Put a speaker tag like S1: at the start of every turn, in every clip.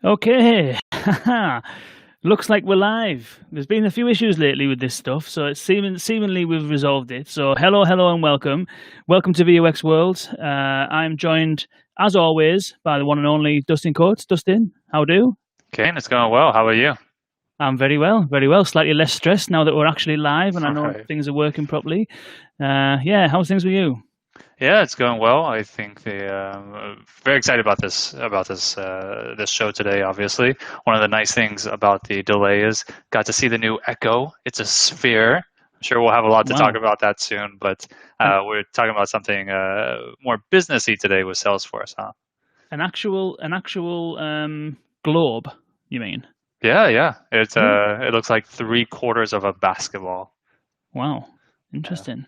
S1: Okay, looks like we're live. There's been a few issues lately with this stuff, so it's seemingly we've resolved it. So hello, and welcome. Welcome to VUX World. I'm joined, as always, by the one and only Dustin Coates. Dustin, how do?
S2: Kane, it's going well. How about you?
S1: I'm very well, very well. Slightly less stressed now that we're actually live and I know
S2: Right.
S1: things are working properly. Yeah, how's things with you?
S2: Yeah, it's going well. I think very excited about this show today. Obviously, one of the nice things about the delay is got to see the new Echo. It's a sphere. I'm sure we'll have a lot to talk
S1: Wow,
S2: about that soon, but
S1: an
S2: we're talking about something more businessy today with Salesforce, huh?
S1: an actual globe, you mean?
S2: Yeah, yeah.
S1: Oh,
S2: It looks like three-quarters of a basketball.
S1: wow,
S2: Yeah.
S1: interesting.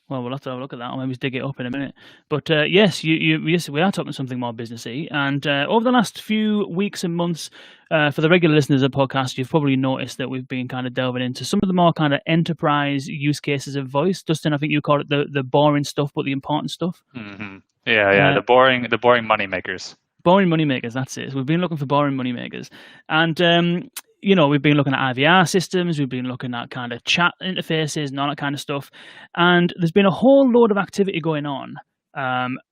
S1: Well, we'll have to have a look at that, or maybe dig it up in a minute. But yes, yes, we are talking something more businessy. And over the last few weeks and months, for the regular listeners of the podcast, you've probably noticed that we've been kind of delving into some of the more kind of enterprise use cases of voice. Dustin, I think you call it the boring stuff, but the important stuff.
S2: Yeah, yeah.
S1: Uh,
S2: The boring money makers.
S1: Boring money makers, that's it. So we've been looking for boring money makers, and we've been looking at IVR systems, we've been looking at kind of chat interfaces and all that kind of stuff, and there's been a whole load of activity going on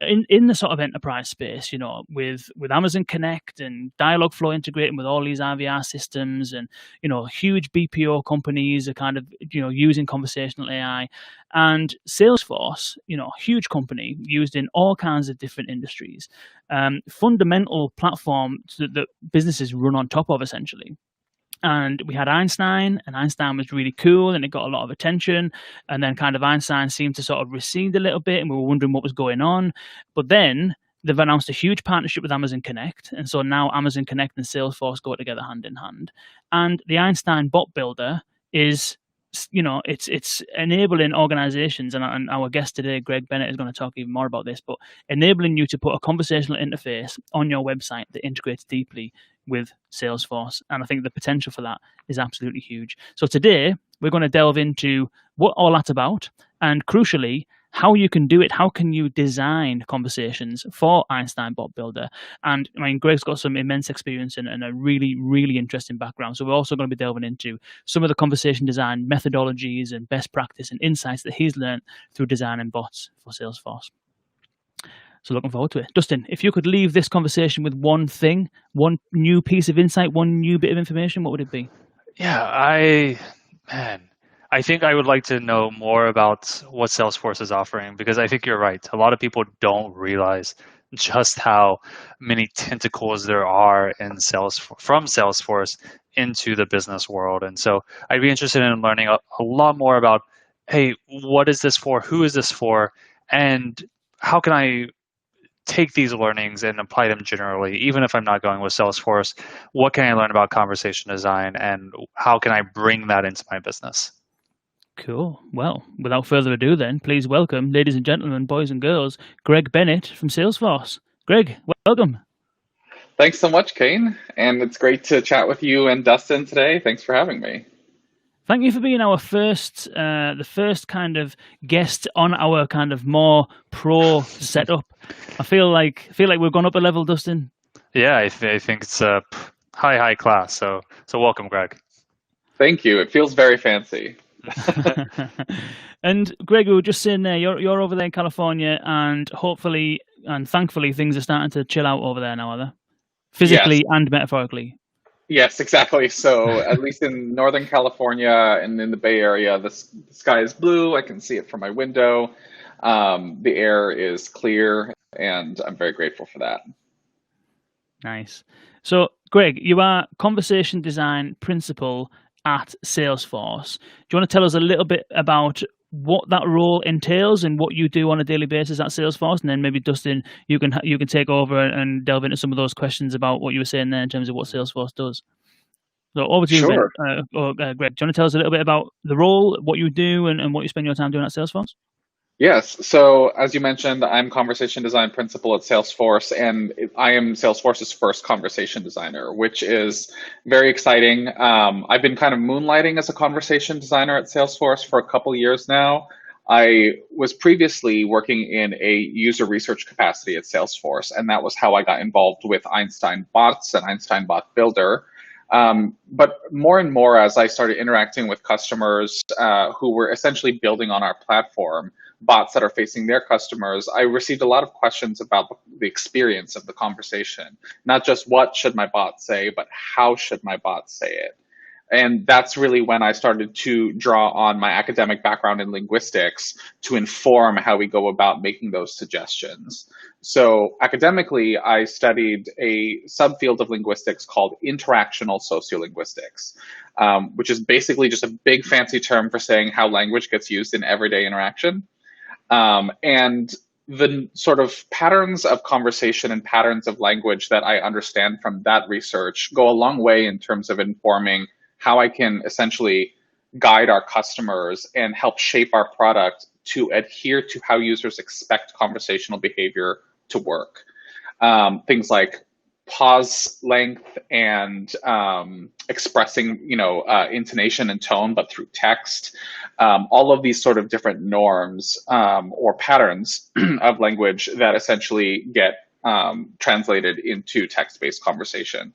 S1: in the sort of enterprise space. With Amazon Connect and Dialogflow integrating with all these IVR systems, and huge BPO companies are kind of using conversational AI, and Salesforce, huge company used in all kinds of different industries, fundamental platform that businesses run on top of essentially. And we had Einstein, and Einstein was really cool, and it got a lot of attention. And then kind of Einstein seemed to sort of recede a little bit, and we were wondering what was going on. But then they've announced a huge partnership with Amazon Connect, and so now Amazon Connect and Salesforce go together hand in hand. And the Einstein Bot Builder is, it's enabling organizations, and our guest today, Greg Bennett, is going to talk even more about this, but enabling you to put a conversational interface on your website that integrates deeply with Salesforce. And I think the potential for that is absolutely huge. So today, we're going to delve into what all that's about, and crucially, how you can do it. How can you design conversations for Einstein Bot Builder? And I mean, Greg's got some immense experience and a really, really interesting background. So we're also going to be delving into some of the conversation design methodologies and best practice and insights that he's learned through designing bots for Salesforce. So looking forward to it. Dustin, if you could leave this conversation with one thing, one new piece of insight, one new bit of information, what would it be?
S2: Yeah, man, I think I would like to know more about what Salesforce is offering because I think you're right. A lot of people don't realize just how many tentacles there are in Salesforce from Salesforce into the business world. And so I'd be interested in learning a lot more about, hey, what is this for? Who is this for? And how can I take these learnings and apply them generally, even if I'm not going with Salesforce? What can I learn about conversation design and how can I bring that into my business?
S1: Cool. Well, without further ado, then, please welcome, ladies and gentlemen, boys and girls, Greg Bennett from Salesforce. Greg, welcome.
S3: Thanks so much, Kane. And it's great to chat with you and Dustin today. Thanks for having me.
S1: Thank you for being our the first kind of guest on our kind of more pro setup. I feel like we've gone up a level, Dustin.
S2: Yeah, I think it's a high class. So welcome, Greg.
S3: Thank you. It feels very fancy.
S1: And Greg, we were just saying there, you're over there in California, and hopefully and thankfully things are starting to chill out over there now, are they?
S3: Yes,
S1: Physically and metaphorically.
S3: yes, exactly. So at least in Northern California and in the Bay Area, the sky is blue. I can see it from my window. The air is clear, and I'm very grateful for that.
S1: Nice. So, Greg, you are conversation design principal at Salesforce. Do you want to tell us a little bit about what that role entails and what you do on a daily basis at Salesforce? And then maybe Dustin, you can take over and delve into some of those questions about what you were saying there in terms of what Salesforce does. So over to you,
S3: Sure.
S1: Greg. Greg, do you want to tell us a little bit about the role, what you do, and what you spend your time doing at Salesforce?
S3: Yes. So as you mentioned, I'm conversation design principal at Salesforce, and I am Salesforce's first conversation designer, which is very exciting. I've been kind of moonlighting as a conversation designer at Salesforce for a couple years now. I was previously working in a user research capacity at Salesforce, and that was how I got involved with Einstein Bots and Einstein Bot Builder. But more and more, as I started interacting with customers who were essentially building on our platform, bots that are facing their customers, I received a lot of questions about the experience of the conversation. Not just what should my bot say, but how should my bot say it? And that's really when I started to draw on my academic background in linguistics to inform how we go about making those suggestions. So academically, I studied a subfield of linguistics called interactional sociolinguistics, which is basically just a big fancy term for saying how language gets used in everyday interaction. And the sort of patterns of conversation and patterns of language that I understand from that research go a long way in terms of informing how I can essentially guide our customers and help shape our product to adhere to how users expect conversational behavior to work. Things like pause length and expressing, intonation and tone, but through text. All of these sort of different norms or patterns of language that essentially get translated into text-based conversation.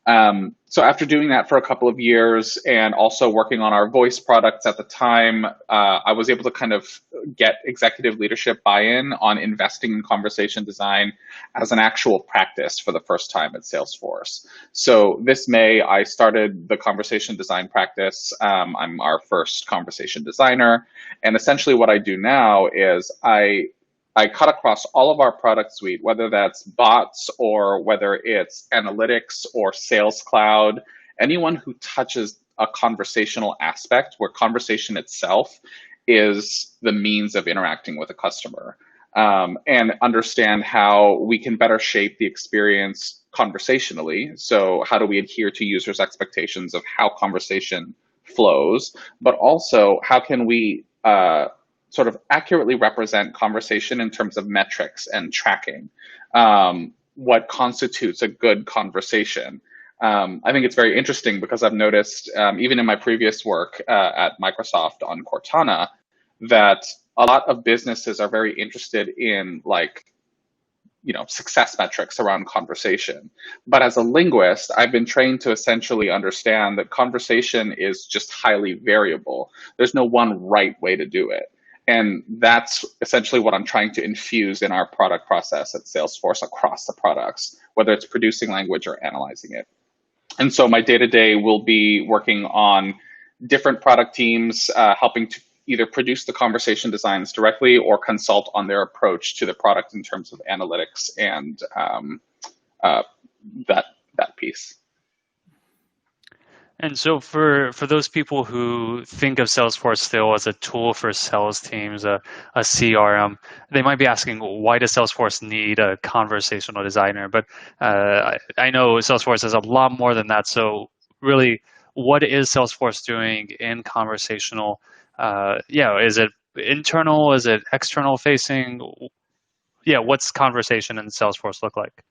S3: So after doing that for a couple of years and also working on our voice products at the time, I was able to kind of get executive leadership buy-in on investing in conversation design as an actual practice for the first time at Salesforce. So this May, I started the conversation design practice. I'm our first conversation designer. And essentially what I do now is I cut across all of our product suite, whether that's bots or whether it's analytics or Sales Cloud, anyone who touches a conversational aspect where conversation itself is the means of interacting with a customer, and understand how we can better shape the experience conversationally. So how do we adhere to users' expectations of how conversation flows, but also how can we sort of accurately represent conversation in terms of metrics and tracking what constitutes a good conversation. I think it's very interesting because I've noticed, even in my previous work at Microsoft on Cortana, that a lot of businesses are very interested in success metrics around conversation. But as a linguist, I've been trained to essentially understand that conversation is just highly variable. There's no one right way to do it. And that's essentially what I'm trying to infuse in our product process at Salesforce across the products, whether it's producing language or analyzing it. And so my day-to-day will be working on different product teams, helping to either produce the conversation designs directly or consult on their approach to the product in terms of analytics and that piece.
S2: And so for those people who think of Salesforce still as a tool for sales teams, a CRM, they might be asking, why does Salesforce need a conversational designer? But I know Salesforce has a lot more than that. So really, what is Salesforce doing in conversational? Is it internal? Is it external facing? Yeah, what's conversation in Salesforce look like?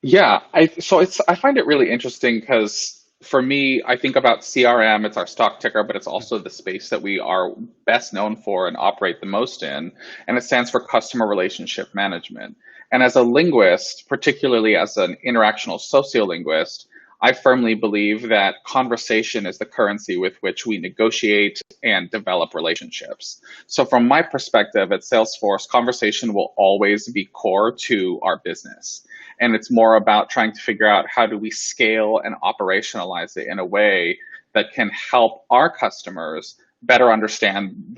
S3: Yeah, I find it really interesting because for me, I think about CRM, it's our stock ticker, but it's also the space that we are best known for and operate the most in. And it stands for customer relationship management. And as a linguist, particularly as an interactional sociolinguist, I firmly believe that conversation is the currency with which we negotiate and develop relationships. So from my perspective at Salesforce, conversation will always be core to our business. And it's more about trying to figure out how do we scale and operationalize it in a way that can help our customers better understand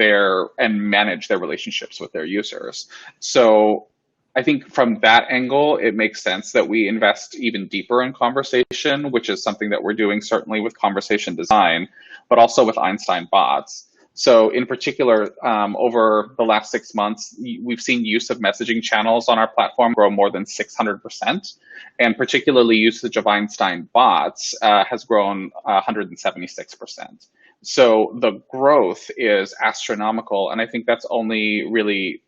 S3: and manage their relationships with their users. So I think from that angle, it makes sense that we invest even deeper in conversation, which is something that we're doing certainly with conversation design, but also with Einstein bots. So in particular, over the last 6 months, we've seen use of messaging channels on our platform grow more than 600%. And particularly usage of Einstein bots has grown 176%. So the growth is astronomical. And I think that's only really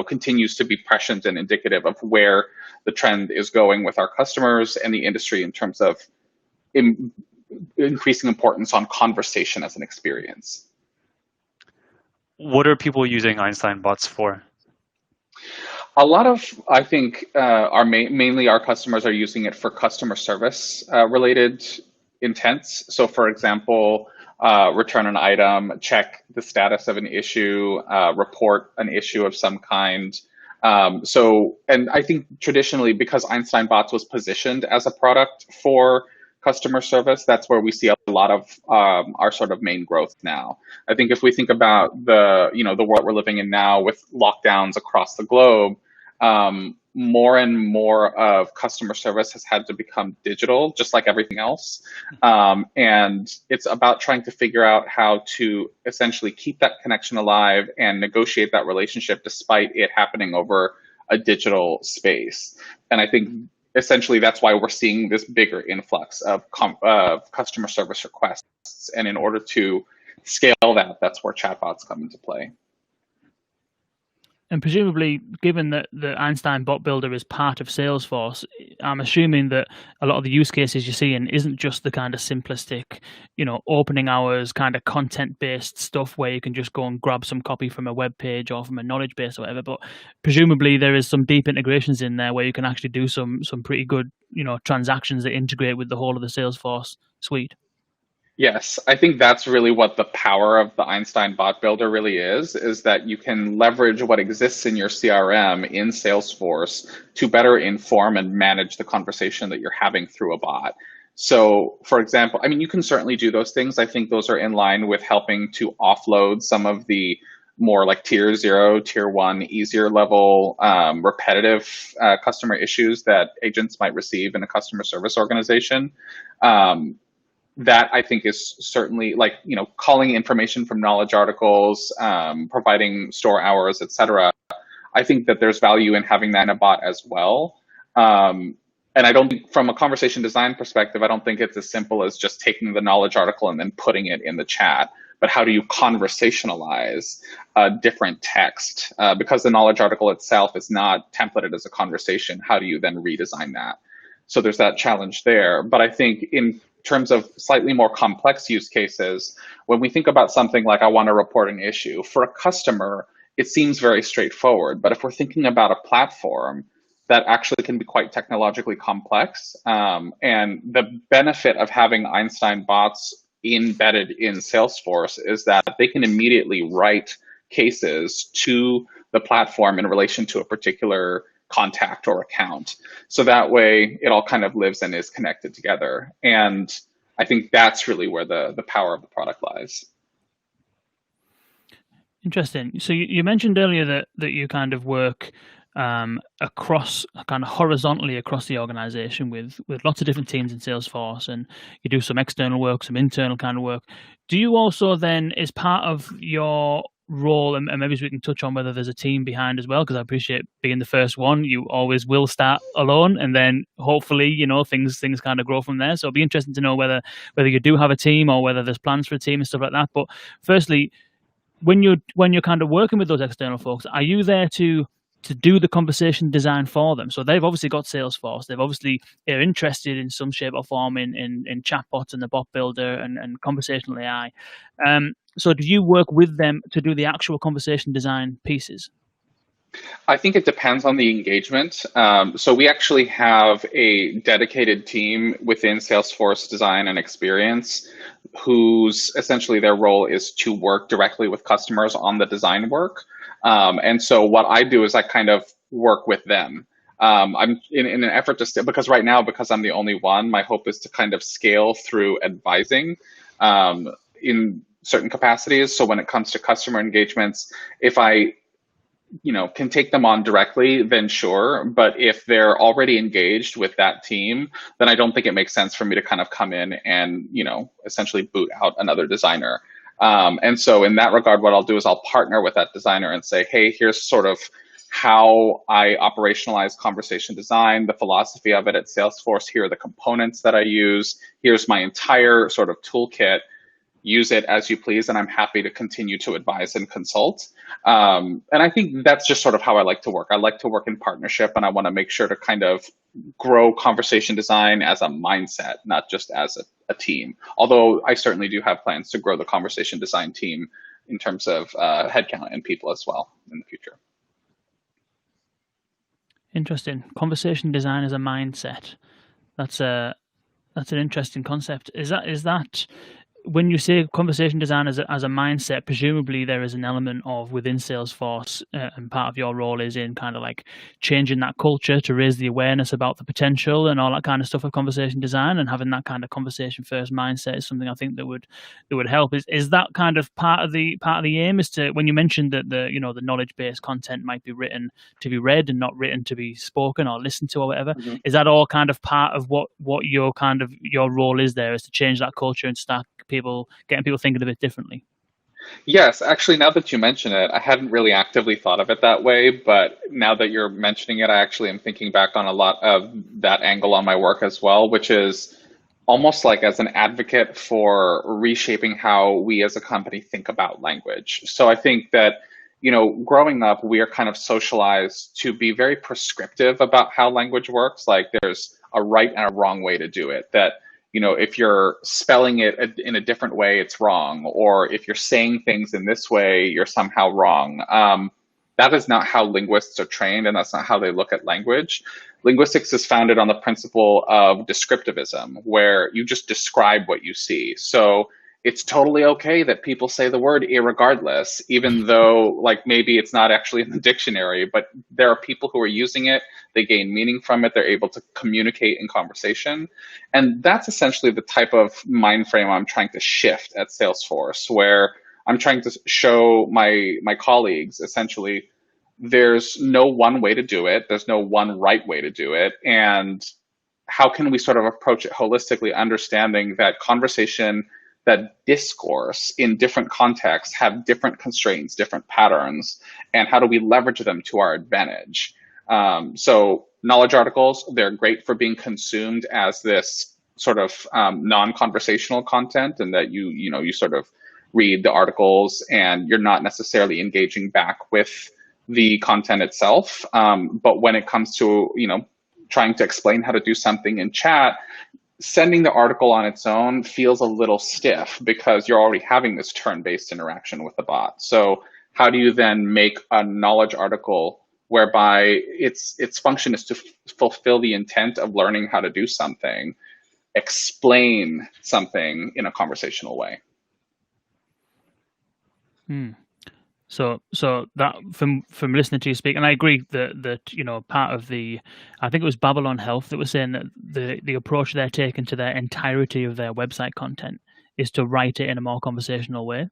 S3: continues to be prescient and indicative of where the trend is going with our customers and the industry in terms of increasing importance on conversation as an experience.
S2: what are people using Einstein bots for?
S3: A lot of, I think, mainly our customers are using it for customer service related intents. So, for example, return an item, check the status of an issue, report an issue of some kind. And I think traditionally, because Einstein Bots was positioned as a product for customer service, that's where we see a lot of our sort of main growth now. I think if we think about the world we're living in now with lockdowns across the globe, more and more of customer service has had to become digital, just like everything else. And it's about trying to figure out how to essentially keep that connection alive and negotiate that relationship despite it happening over a digital space. And I think essentially that's why we're seeing this bigger influx of customer service requests. And in order to scale that, that's where chatbots come into play.
S1: And presumably, given that the Einstein Bot Builder is part of Salesforce, I'm assuming that a lot of the use cases you're seeing isn't just the kind of simplistic, opening hours kind of content-based stuff where you can just go and grab some copy from a web page or from a knowledge base or whatever. But presumably, there is some deep integrations in there where you can actually do some pretty good, transactions that integrate with the whole of the Salesforce suite.
S3: Yes, I think that's really what the power of the Einstein Bot Builder really is that you can leverage what exists in your CRM in Salesforce to better inform and manage the conversation that you're having through a bot. So, for example, I mean, you can certainly do those things. I think those are in line with helping to offload some of the more like tier 0, tier 1, easier level, repetitive customer issues that agents might receive in a customer service organization. That I think is certainly like, calling information from knowledge articles, providing store hours, etc. I think that there's value in having that in a bot as well. And I don't think, from a conversation design perspective, I don't think it's as simple as just taking the knowledge article and then putting it in the chat. But how do you conversationalize different text? Because the knowledge article itself is not templated as a conversation, how do you then redesign that? So there's that challenge there. But I think in terms of slightly more complex use cases, when we think about something like I want to report an issue, for a customer, it seems very straightforward. But if we're thinking about a platform, that actually can be quite technologically complex. And the benefit of having Einstein bots embedded in Salesforce is that they can immediately write cases to the platform in relation to a particular contact or account. So that way it all kind of lives and is connected together. And I think that's really where the power of the product lies.
S1: Interesting. So you mentioned earlier that you kind of work across, kind of horizontally across the organization with lots of different teams in Salesforce, and you do some external work, some internal kind of work. Do you also then, as part of your role, and maybe we can touch on whether there's a team behind as well, because I appreciate being the first one, you always will start alone, and then hopefully things kind of grow from there. So it'll be interesting to know whether you do have a team or whether there's plans for a team and stuff like that. But firstly, when you're kind of working with those external folks, are you there to do the conversation design for them? So they've obviously got Salesforce. They've obviously are interested in some shape or form in chatbots and the bot builder and conversational AI. So do you work with them to do the actual conversation design pieces?
S3: I think it depends on the engagement. So we actually have a dedicated team within Salesforce Design and Experience whose essentially their role is to work directly with customers on the design work. And so what I do is I kind of work with them. I'm in an effort to because right now, because I'm the only one, my hope is to kind of scale through advising in certain capacities. So when it comes to customer engagements, if I can take them on directly, then sure. But if they're already engaged with that team, then I don't think it makes sense for me to kind of come in and, essentially boot out another designer. And so in that regard, what I'll do is I'll partner with that designer and say, hey, here's sort of how I operationalize conversation design, the philosophy of it at Salesforce. Here are the components that I use. Here's my entire sort of toolkit. Use it as you please, and I'm happy to continue to advise and consult. And I think that's just sort of how I like to work. I like to work in partnership, and I want to make sure to kind of grow conversation design as a mindset, not just as a team. Although I certainly do have plans to grow the conversation design team in terms of headcount and people as well in the future.
S1: Interesting. Conversation design as a mindset. That's an interesting concept. Is that when you say conversation design as a mindset, presumably there is an element of within Salesforce, and part of your role is in kind of like changing that culture to raise the awareness about the potential and all that kind of stuff of conversation design, and having that kind of conversation first mindset is something I think that would help. Is that kind of part of the aim? Is to, when you mentioned that the knowledge based content might be written to be read and not written to be spoken or listened to or whatever, is that all kind of part of what your kind of your role is there, is to change that culture and start getting people thinking a bit differently?
S3: Yes, actually, now that you mention it, I hadn't really actively thought of it that way, but now that you're mentioning it, I actually am thinking back on a lot of that angle on my work as well, which is almost like as an advocate for reshaping how we as a company think about language. So I think that, growing up, we are kind of socialized to be very prescriptive about how language works. Like there's a right and a wrong way to do it. That if you're spelling it in a different way, it's wrong. Or if you're saying things in this way, you're somehow wrong. That is not how linguists are trained, and that's not how they look at language. Linguistics is founded on the principle of descriptivism, where you just describe what you see. So it's totally okay that people say the word irregardless, even though like maybe it's not actually in the dictionary, but there are people who are using it. They gain meaning from it. They're able to communicate in conversation. And that's essentially the type of mind frame I'm trying to shift at Salesforce, where I'm trying to show my colleagues essentially there's no one way to do it. There's no one right way to do it. And how can we sort of approach it holistically, understanding that conversation, that discourse in different contexts have different constraints, different patterns, and how do we leverage them to our advantage? So knowledge articles, they're great for being consumed as this sort of non-conversational content, and that you sort of read the articles and you're not necessarily engaging back with the content itself. But when it comes to, trying to explain how to do something in chat, sending the article on its own feels a little stiff because you're already having this turn-based interaction with the bot. So how do you then make a knowledge article whereby its function is to fulfill the intent of learning how to do something, explain something in a conversational way?
S1: So that from listening to you speak, and I agree that part of I think it was Babylon Health that was saying that the approach they're taking to their entirety of their website content is to write it in a more conversational way.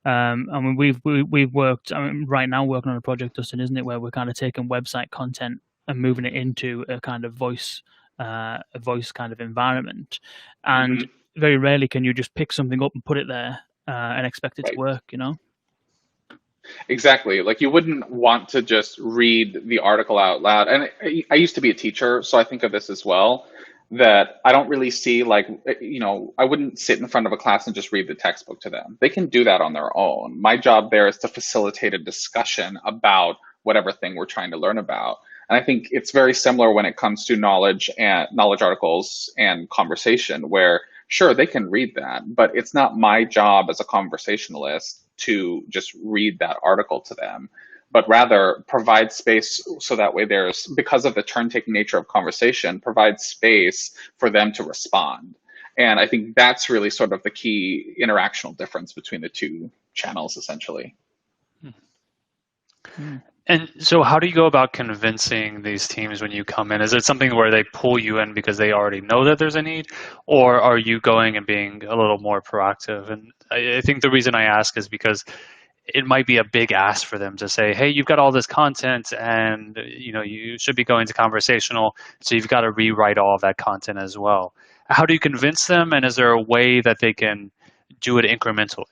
S1: I mean, we've worked, right now working on a project, Dustin, isn't it, where we're kind of taking website content and moving it into a kind of voice kind of environment, and very rarely can you just pick something up and put it there and expect it to work,
S3: Exactly. Like you wouldn't want to just read the article out loud. And I used to be a teacher, so I think of this as well, that I don't really see like, I wouldn't sit in front of a class and just read the textbook to them. They can do that on their own. My job there is to facilitate a discussion about whatever thing we're trying to learn about. And I think it's very similar when it comes to knowledge articles and conversation, where sure, they can read that, but it's not my job as a conversationalist to just read that article to them, but rather provide space so that way because of the turn-taking nature of conversation, provide space for them to respond. And I think that's really sort of the key interactional difference between the two channels, essentially.
S2: And so how do you go about convincing these teams when you come in? Is it something where they pull you in because they already know that there's a need, or are you going and being a little more proactive? And I think the reason I ask is because it might be a big ask for them to say, hey, you've got all this content and you should be going to conversational, so you've got to rewrite all of that content as well. How do you convince them, and is there a way that they can do it incrementally?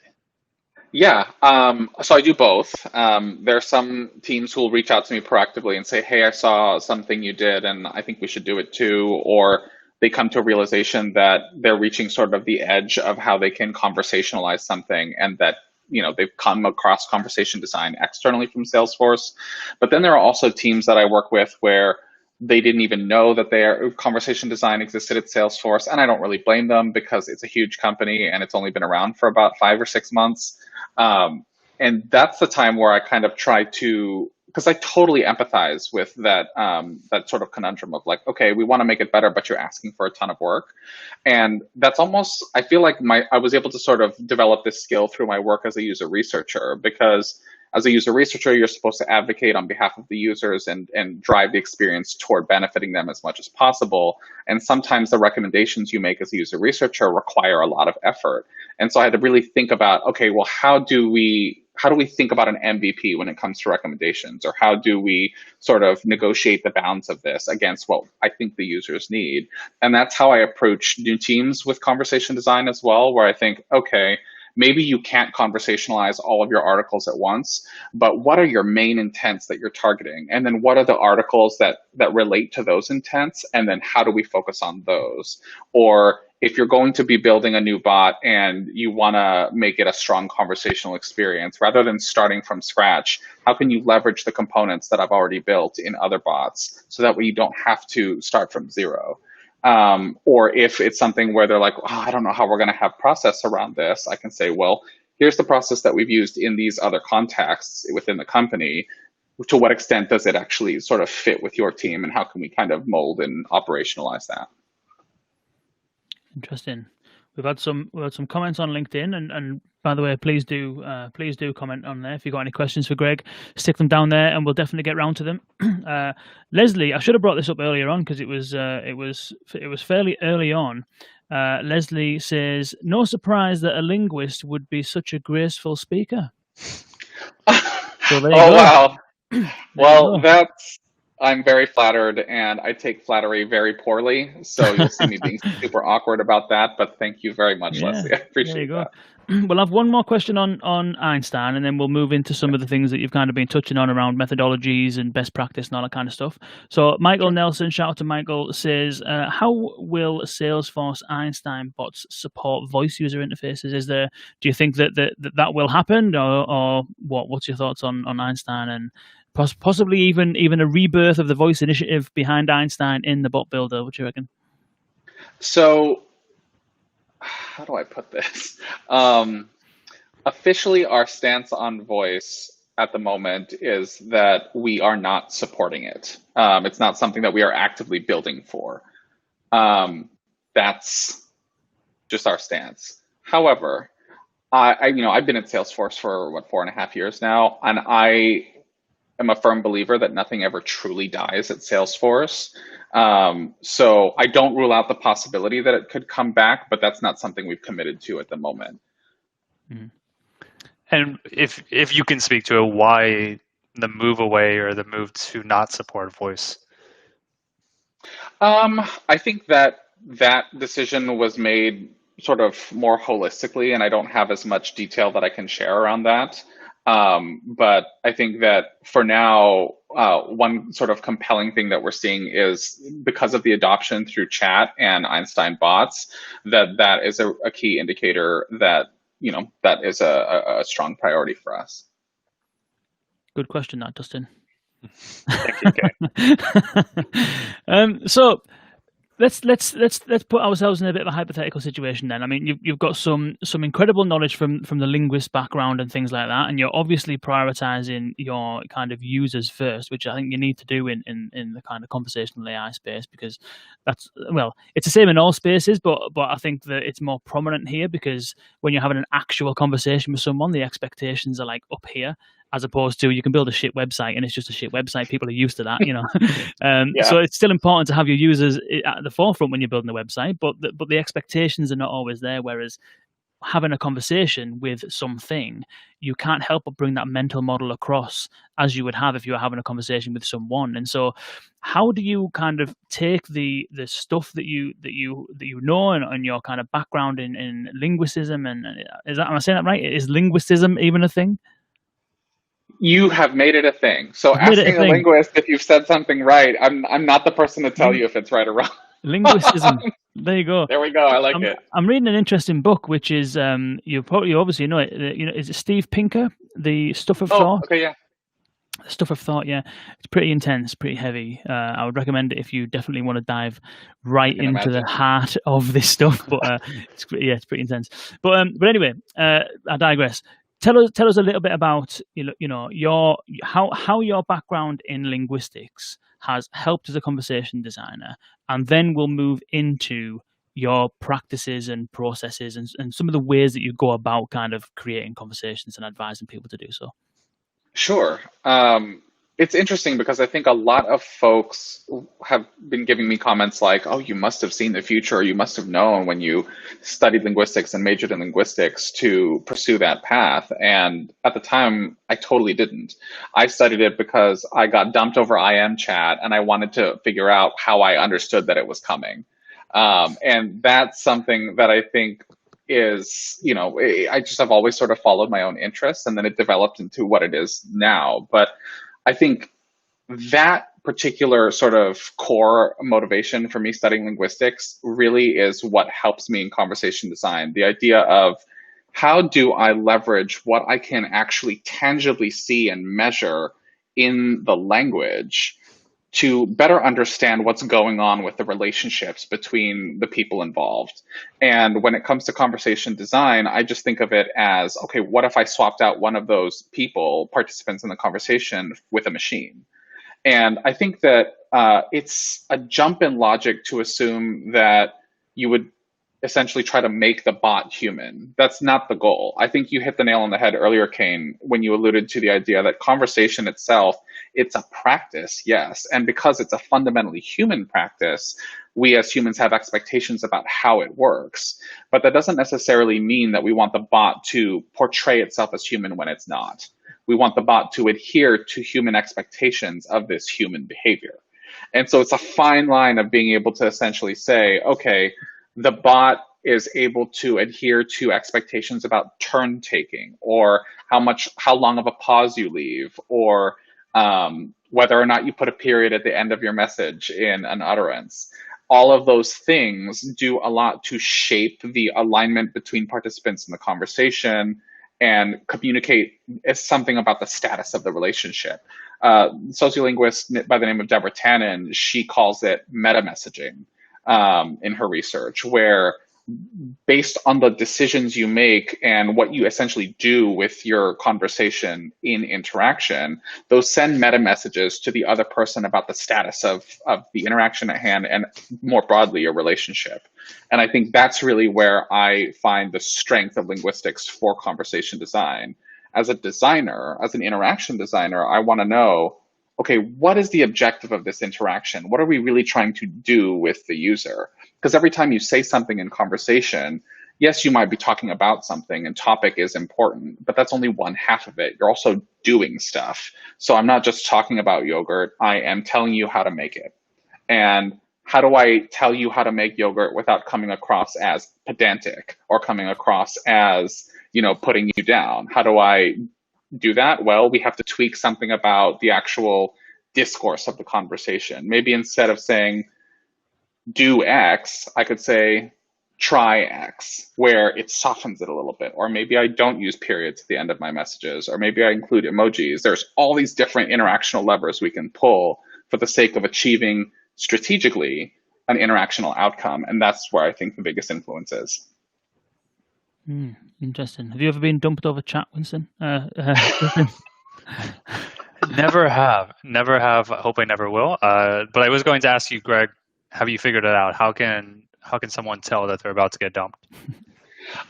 S3: Yeah, so I do both. There are some teams who will reach out to me proactively and say, hey, I saw something you did and I think we should do it too. Or they come to a realization that they're reaching sort of the edge of how they can conversationalize something, and that they've come across conversation design externally from Salesforce. But then there are also teams that I work with where they didn't even know that their conversation design existed at Salesforce. And I don't really blame them because it's a huge company and it's only been around for about 5 or 6 months. And that's the time where I kind of try to, because I totally empathize with that that sort of conundrum of like, okay, we want to make it better, but you're asking for a ton of work. And that's almost, I feel like I was able to sort of develop this skill through my work as a user researcher, because as a user researcher, you're supposed to advocate on behalf of the users and drive the experience toward benefiting them as much as possible. And sometimes the recommendations you make as a user researcher require a lot of effort. And so I had to really think about, okay, well, how do we think about an MVP when it comes to recommendations? Or how do we sort of negotiate the bounds of this against what I think the users need? And that's how I approach new teams with conversation design as well, where I think, okay, maybe you can't conversationalize all of your articles at once, but what are your main intents that you're targeting? And then what are the articles that relate to those intents? And then how do we focus on those? Or if you're going to be building a new bot and you want to make it a strong conversational experience, rather than starting from scratch, how can you leverage the components that I've already built in other bots so that way you don't have to start from zero? Or if it's something where they're like, oh, I don't know how we're going to have process around this, I can say, well, here's the process that we've used in these other contexts within the company. To what extent does it actually sort of fit with your team, and how can we kind of mold and operationalize that?
S1: Interesting. We've had some comments on LinkedIn, and by the way, please do comment on there if you've got any questions for Greg. Stick them down there, and we'll definitely get round to them. Leslie, I should have brought this up earlier on because it was fairly early on. Leslie says, "No surprise that a linguist would be such a graceful speaker." So there you go.
S3: Wow. Well, I'm very flattered, and I take flattery very poorly. So you'll see me being super awkward about that. But thank you very much, Leslie. I appreciate that.
S1: We'll have one more question on Einstein, and then we'll move into some of the things that you've kind of been touching on around methodologies and best practice and all that kind of stuff. So Michael Nelson, shout out to Michael, says, how will Salesforce Einstein bots support voice user interfaces? Do you think that will happen, or what's your thoughts on Einstein and possibly even a rebirth of the voice initiative behind Einstein in the bot builder? What do you reckon?
S3: So, how do I put this? Officially, our stance on voice at the moment is that we are not supporting it. It's not something that we are actively building for. That's just our stance. However, I've been at Salesforce for 4.5 years now, and I am a firm believer that nothing ever truly dies at Salesforce. So I don't rule out the possibility that it could come back, but that's not something we've committed to at the moment.
S2: Mm-hmm. And if you can speak to it, why the move away or the move to not support voice?
S3: I think that decision was made sort of more holistically, and I don't have as much detail that I can share around that. But I think that for now, one sort of compelling thing that we're seeing is because of the adoption through chat and Einstein bots, that is a key indicator that, that is a strong priority for us.
S1: Good question, that, Dustin.
S3: Thank you, Kay.
S1: So let's put ourselves in a bit of a hypothetical situation then. I mean, you've got some incredible knowledge from the linguist background and things like that, and you're obviously prioritizing your kind of users first, which I think you need to do in the kind of conversational AI space, because it's the same in all spaces, but I think that it's more prominent here because when you're having an actual conversation with someone, the expectations are like up here, as opposed to you can build a shit website and it's just a shit website. People are used to that, Yeah. So it's still important to have your users at the forefront when you're building a website, but the expectations are not always there. Whereas having a conversation with something, you can't help but bring that mental model across as you would have if you were having a conversation with someone. And so how do you kind of take the stuff that you know and your kind of background in linguisticism, and am I saying that right? Is linguisticism even a thing?
S3: You have made it a thing. So asking a linguist if you've said something right, I'm not the person to tell you if it's right or wrong.
S1: Linguisticism. There you go.
S3: There we go. I like it.
S1: I'm reading an interesting book, which is you obviously know it. Is it Steve Pinker, The Stuff of Thought?
S3: Okay, yeah.
S1: Stuff of Thought, yeah. It's pretty intense, pretty heavy. I would recommend it if you definitely want to dive right into the heart of this stuff. But it's pretty intense. But anyway, I digress. tell us a little bit about your how your background in linguistics has helped as a conversation designer, and then we'll move into your practices and processes and some of the ways that you go about kind of creating conversations and advising people to do so.
S3: Sure. It's interesting because I think a lot of folks have been giving me comments like, oh, you must have seen the future, or you must have known when you studied linguistics and majored in linguistics to pursue that path. And at the time, I totally didn't. I studied it because I got dumped over IM chat and I wanted to figure out how I understood that it was coming. And that's something that I think is, I just have always sort of followed my own interests, and then it developed into what it is now. But I think that particular sort of core motivation for me studying linguistics really is what helps me in conversation design. The idea of how do I leverage what I can actually tangibly see and measure in the language to better understand what's going on with the relationships between the people involved. And when it comes to conversation design, I just think of it as, okay, what if I swapped out one of those people, participants in the conversation, with a machine? And I think that it's a jump in logic to assume that you would essentially try to make the bot human. That's not the goal. I think you hit the nail on the head earlier, Kane, when you alluded to the idea that conversation itself, it's a practice, yes. And because it's a fundamentally human practice, we as humans have expectations about how it works. But that doesn't necessarily mean that we want the bot to portray itself as human when it's not. We want the bot to adhere to human expectations of this human behavior. And so it's a fine line of being able to essentially say, okay, the bot is able to adhere to expectations about turn taking, or how long of a pause you leave, or whether or not you put a period at the end of your message in an utterance. All of those things do a lot to shape the alignment between participants in the conversation and communicate something about the status of the relationship. Sociolinguist by the name of Deborah Tannen, she calls it meta messaging in her research, where based on the decisions you make and what you essentially do with your conversation in interaction, those send meta messages to the other person about the status of the interaction at hand and more broadly your relationship. And I think that's really where I find the strength of linguistics for conversation design. As a designer, as an interaction designer, I want to know, okay, what is the objective of this interaction? What are we really trying to do with the user? Because every time you say something in conversation, yes, you might be talking about something and topic is important, but that's only one half of it. You're also doing stuff. So I'm not just talking about yogurt, I am telling you how to make it. And how do I tell you how to make yogurt without coming across as pedantic or coming across as, putting you down? How do I do that? Well, we have to tweak something about the actual discourse of the conversation. Maybe instead of saying do X, I could say try X, where it softens it a little bit. Or maybe I don't use periods at the end of my messages, or maybe I include emojis. There's all these different interactional levers we can pull for the sake of achieving strategically an interactional outcome. And that's where I think the biggest influence is.
S1: Interesting. Have you ever been dumped over chat, Winston?
S2: Never have. I hope I never will. But I was going to ask you, Greg, have you figured it out? How can someone tell that they're about to get dumped?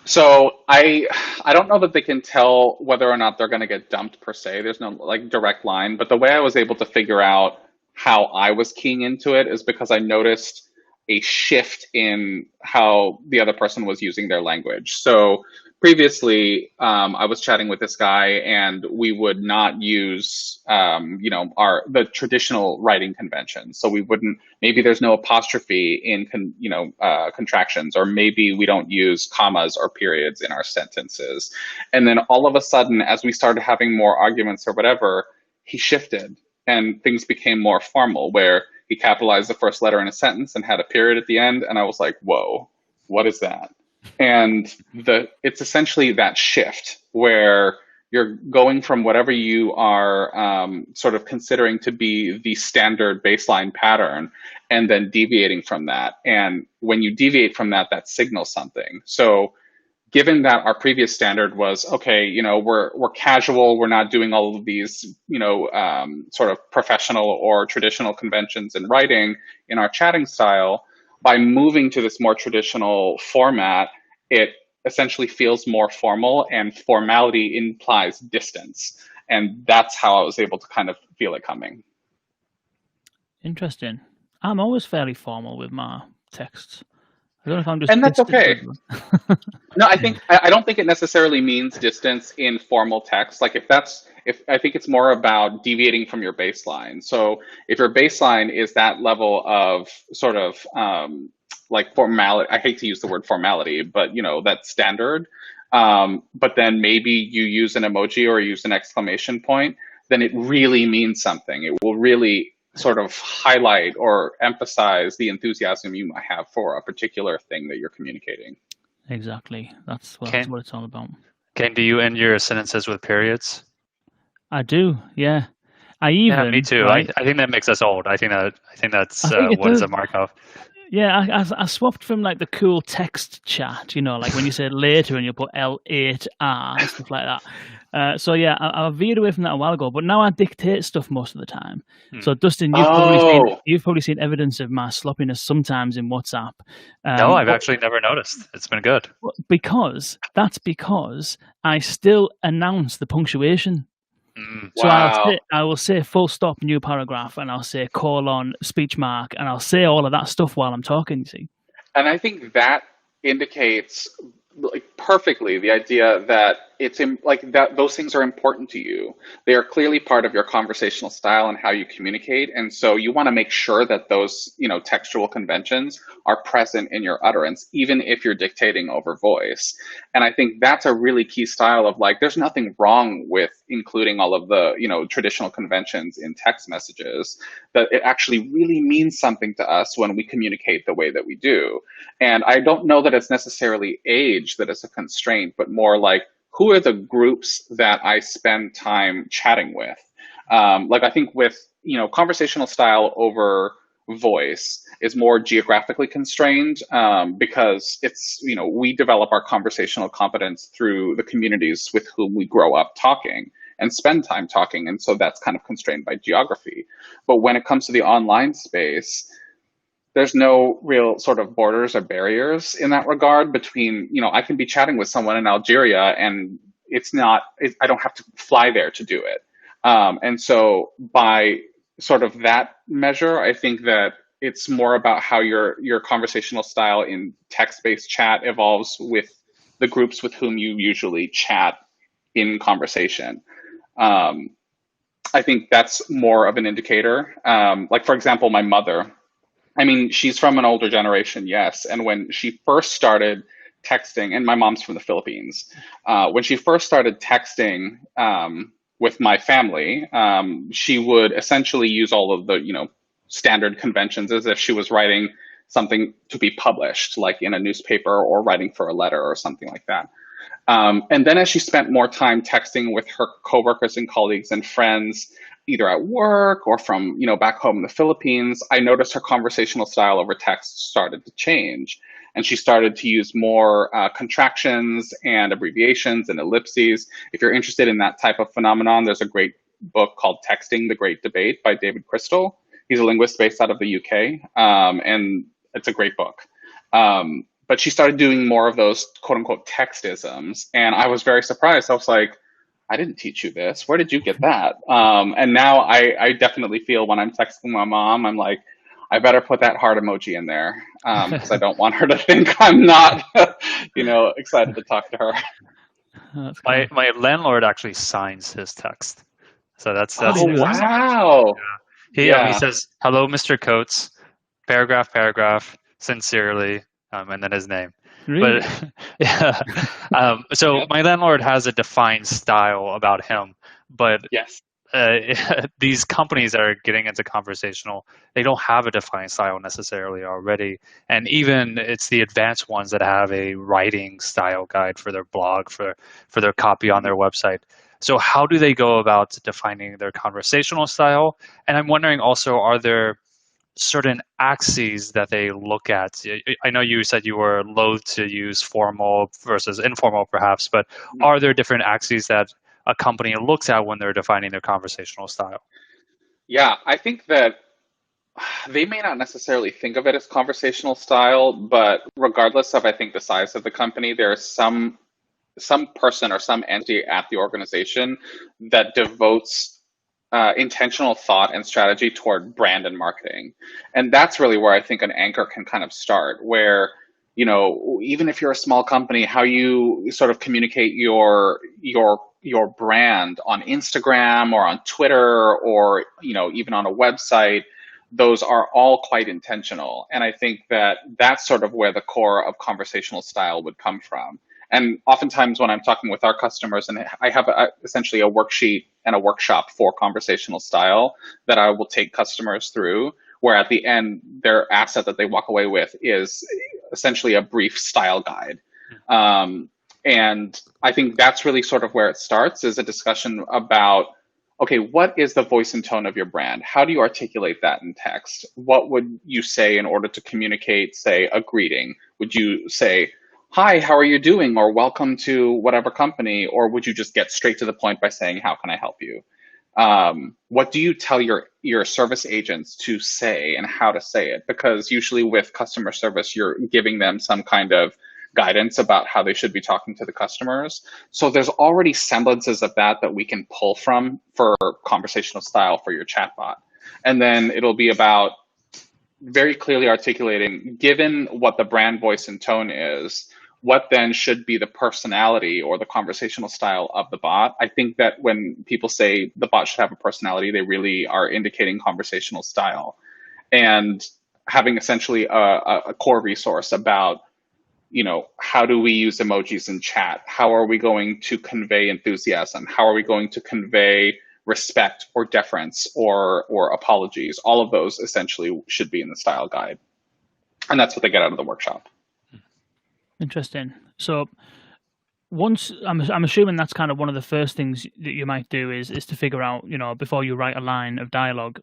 S3: So I don't know that they can tell whether or not they're going to get dumped per se. There's no direct line. But the way I was able to figure out how I was keying into it is because I noticed a shift in how the other person was using their language. So previously, I was chatting with this guy, and we would not use, the traditional writing conventions. So we wouldn't. Maybe there's no apostrophe in, contractions, or maybe we don't use commas or periods in our sentences. And then all of a sudden, as we started having more arguments or whatever, he shifted, and things became more formal, where he capitalized the first letter in a sentence and had a period at the end. And I was like, whoa, what is that? And it's essentially that shift where you're going from whatever you are sort of considering to be the standard baseline pattern, and then deviating from that. And when you deviate from that, that signals something. So given that our previous standard was, okay, we're casual, we're not doing all of these, sort of professional or traditional conventions in writing in our chatting style, by moving to this more traditional format, it essentially feels more formal, and formality implies distance. And that's how I was able to kind of feel it coming.
S1: Interesting. I'm always fairly formal with my texts. I don't know if I'm just
S3: And that's okay. No,
S1: Yeah.
S3: I don't think it necessarily means distance in formal text. Like if I think it's more about deviating from your baseline. So if your baseline is that level of sort of like formality, I hate to use the word formality, but that standard. But then maybe you use an emoji or use an exclamation point, then it really means something. It will really sort of highlight or emphasize the enthusiasm you might have for a particular thing that you're communicating.
S1: Exactly. That's what it's all about.
S2: Ken, do you end your sentences with periods?
S1: I do, yeah.
S2: Yeah, me too.
S1: Right?
S2: I think that makes us old. I think that's
S1: I think it
S2: what is
S1: does.
S2: a mark of.
S1: Yeah, I swapped from like the cool text chat, like when you say later and you put L8R and stuff like that. So yeah, I veered away from that a while ago, but now I dictate stuff most of the time. So Dustin, you've probably seen evidence of my sloppiness sometimes in WhatsApp.
S2: No, I've actually never noticed. It's been good.
S1: Because I still announce the punctuation. So
S3: Wow.
S1: I will say full stop, new paragraph, and I'll say colon, speech mark, and I'll say all of that stuff while I'm talking, you see.
S3: And I think that indicates like perfectly the idea that it's like that those things are important to you. They are clearly part of your conversational style and how you communicate, and so you want to make sure that those textual conventions are present in your utterance, even if you're dictating over voice. And I think that's a really key style of like there's nothing wrong with including all of the traditional conventions in text messages, that it actually really means something to us when we communicate the way that we do. And I don't know that it's necessarily age that is a constraint, but more like who are the groups that I spend time chatting with? Like I think with conversational style over voice is more geographically constrained because it's we develop our conversational competence through the communities with whom we grow up talking and spend time talking, and so that's kind of constrained by geography. But when it comes to the online space, there's no real sort of borders or barriers in that regard between, I can be chatting with someone in Algeria and I don't have to fly there to do it. And so by sort of that measure, I think that it's more about how your conversational style in text-based chat evolves with the groups with whom you usually chat in conversation. I think that's more of an indicator. Like, for example, my mother, I mean, she's from an older generation, yes. And when she first started texting, and my mom's from the Philippines, when she first started texting with my family, she would essentially use all of the, standard conventions as if she was writing something to be published, like in a newspaper or writing for a letter or something like that. And then as she spent more time texting with her coworkers and colleagues and friends, either at work or from back home in the Philippines, I noticed her conversational style over text started to change. And she started to use more contractions and abbreviations and ellipses. If you're interested in that type of phenomenon, there's a great book called Texting, the Great Debate by David Crystal. He's a linguist based out of the UK, and it's a great book. But she started doing more of those quote unquote textisms. And I was very surprised. I was like, I didn't teach you this. Where did you get that? And now I definitely feel when I'm texting my mom, I'm like, I better put that heart emoji in there because I don't want her to think I'm not, excited to talk to her.
S2: My landlord actually signs his text. So that's
S3: wow.
S2: Yeah. He says, "Hello, Mr. Coates, paragraph, sincerely," and then his name.
S1: Really?
S2: But yeah, so my landlord has a defined style about him, but
S3: yes,
S2: these companies that are getting into conversational, they don't have a defined style necessarily already, and even it's the advanced ones that have a writing style guide for their blog, for their copy on their website. So how do they go about defining their conversational style? And I'm wondering also, are there certain axes that they look at? I know you said you were loath to use formal versus informal, perhaps, but are there different axes that a company looks at when they're defining their conversational style?
S3: Yeah, I think that they may not necessarily think of it as conversational style, but regardless of, I think, the size of the company, there's some person or some entity at the organization that devotes intentional thought and strategy toward brand and marketing. And that's really where I think an anchor can kind of start, where, even if you're a small company, how you sort of communicate your brand on Instagram or on Twitter or, even on a website, those are all quite intentional. And I think that that's sort of where the core of conversational style would come from. And oftentimes when I'm talking with our customers, and I have essentially a worksheet and a workshop for conversational style that I will take customers through, where at the end, their asset that they walk away with is essentially a brief style guide. And I think that's really sort of where it starts, is a discussion about, okay, what is the voice and tone of your brand? How do you articulate that in text? What would you say in order to communicate, say, a greeting? Would you say, hi, how are you doing? Or welcome to whatever company? Or would you just get straight to the point by saying, how can I help you? What do you tell your service agents to say and how to say it? Because usually with customer service, you're giving them some kind of guidance about how they should be talking to the customers. So there's already semblances of that we can pull from for conversational style for your chatbot. And then it'll be about very clearly articulating, given what the brand voice and tone is, what then should be the personality or the conversational style of the bot. I think that when people say the bot should have a personality, they really are indicating conversational style. And having essentially a core resource about, how do we use emojis in chat? How are we going to convey enthusiasm? How are we going to convey respect or deference or apologies? All of those essentially should be in the style guide. And that's what they get out of the workshop.
S1: Interesting. So once I'm assuming that's kind of one of the first things that you might do is to figure out, before you write a line of dialogue,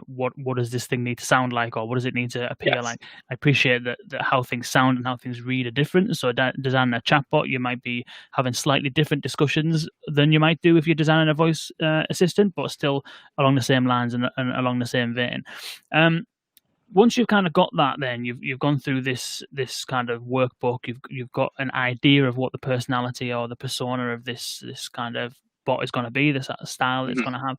S1: what does this thing need to sound like, or what does it need to appear like? I appreciate that how things sound and how things read are different. So designing a chatbot, you might be having slightly different discussions than you might do if you're designing a voice assistant, but still along the same lines and along the same vein. Once you've kind of got that, then you've gone through this kind of workbook. You've got an idea of what the personality or the persona of this kind of bot is going to be, this style it's going to have.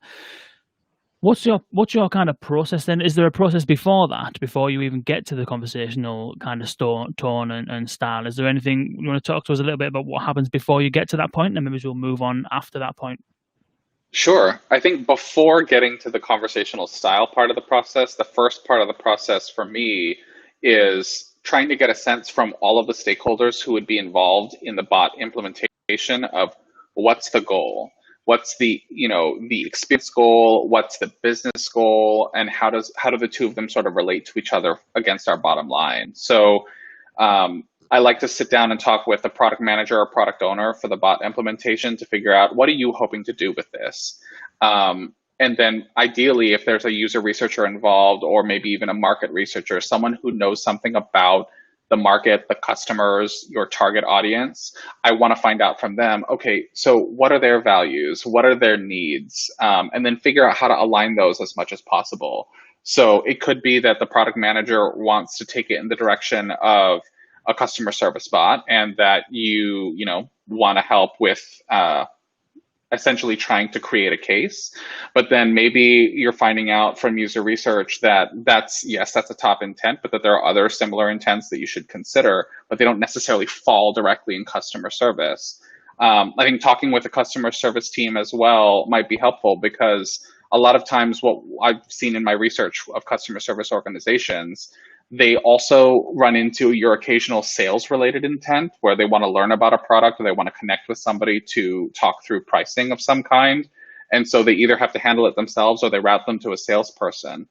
S1: What's your kind of process then? Is there a process before that, before you even get to the conversational kind of tone and style? Is there anything you want to talk to us a little bit about what happens before you get to that point, and maybe we'll move on after that point?
S3: Sure. I think before getting to the conversational style part of the process, the first part of the process for me is trying to get a sense from all of the stakeholders who would be involved in the bot implementation of what's the goal. What's the experience goal? What's the business goal? And how do the two of them sort of relate to each other against our bottom line? So I like to sit down and talk with a product manager or product owner for the bot implementation to figure out, what are you hoping to do with this? And then ideally, if there's a user researcher involved, or maybe even a market researcher, someone who knows something about the market, the customers, your target audience, I want to find out from them, okay, so what are their values? What are their needs? And then figure out how to align those as much as possible. So it could be that the product manager wants to take it in the direction of a customer service bot, and that you want to help with essentially trying to create a case. But then maybe you're finding out from user research that that's a top intent, but that there are other similar intents that you should consider, but they don't necessarily fall directly in customer service. I think talking with the customer service team as well might be helpful, because a lot of times what I've seen in my research of customer service organizations, they also run into your occasional sales related intent, where they want to learn about a product or they want to connect with somebody to talk through pricing of some kind. And so they either have to handle it themselves or they route them to a salesperson.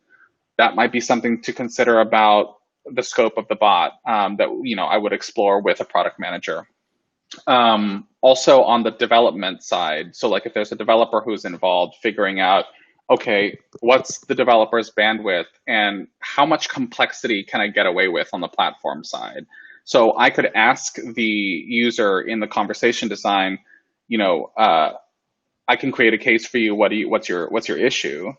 S3: That might be something to consider about the scope of the bot that I would explore with a product manager. Also on the development side, so like if there's a developer who's involved, figuring out, okay, what's the developer's bandwidth and how much complexity can I get away with on the platform side? So I could ask the user in the conversation design, I can create a case for you. What's your issue?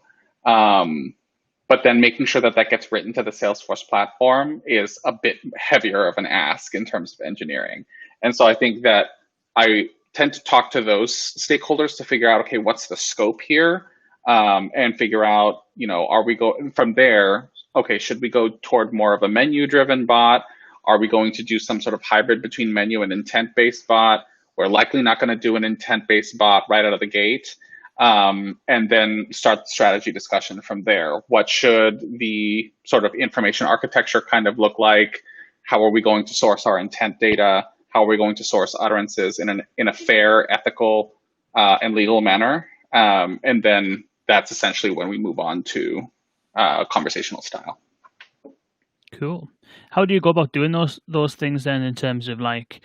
S3: But then making sure that that gets written to the Salesforce platform is a bit heavier of an ask in terms of engineering. And so I think that I tend to talk to those stakeholders to figure out, okay, what's the scope here? And figure out, are we going from there? Okay, should we go toward more of a menu-driven bot? Are we going to do some sort of hybrid between menu and intent-based bot? We're likely not going to do an intent-based bot right out of the gate. And then start the strategy discussion from there. What should the sort of information architecture kind of look like? How are we going to source our intent data? How are we going to source utterances in a fair, ethical, and legal manner? And then that's essentially when we move on to conversational style.
S1: Cool. How do you go about doing those things then, in terms of like,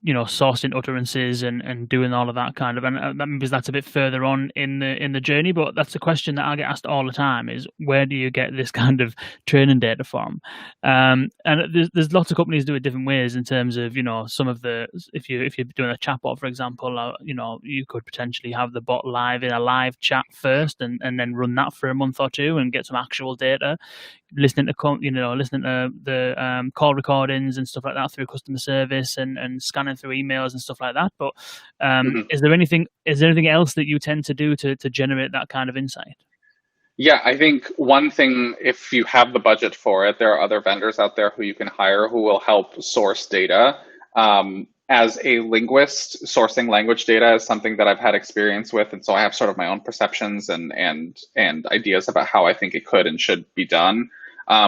S1: sourcing utterances and doing all of that kind of, and maybe that's a bit further on in the journey, but that's a question that I get asked all the time, is where do you get this kind of training data from? And there's lots of companies do it different ways in terms of, some of the, if you're doing a chatbot, for example, you could potentially have the bot live in a live chat first and then run that for a month or two and get some actual data, listening to the call recordings and stuff like that through customer service and scanning through emails and stuff like that. But is there anything else that you tend to do to generate that kind of insight?
S3: Yeah, I think one thing, if you have the budget for it, there are other vendors out there who you can hire who will help source data. As a linguist, sourcing language data is something that I've had experience with, and so I have sort of my own perceptions and ideas about how I think it could and should be done.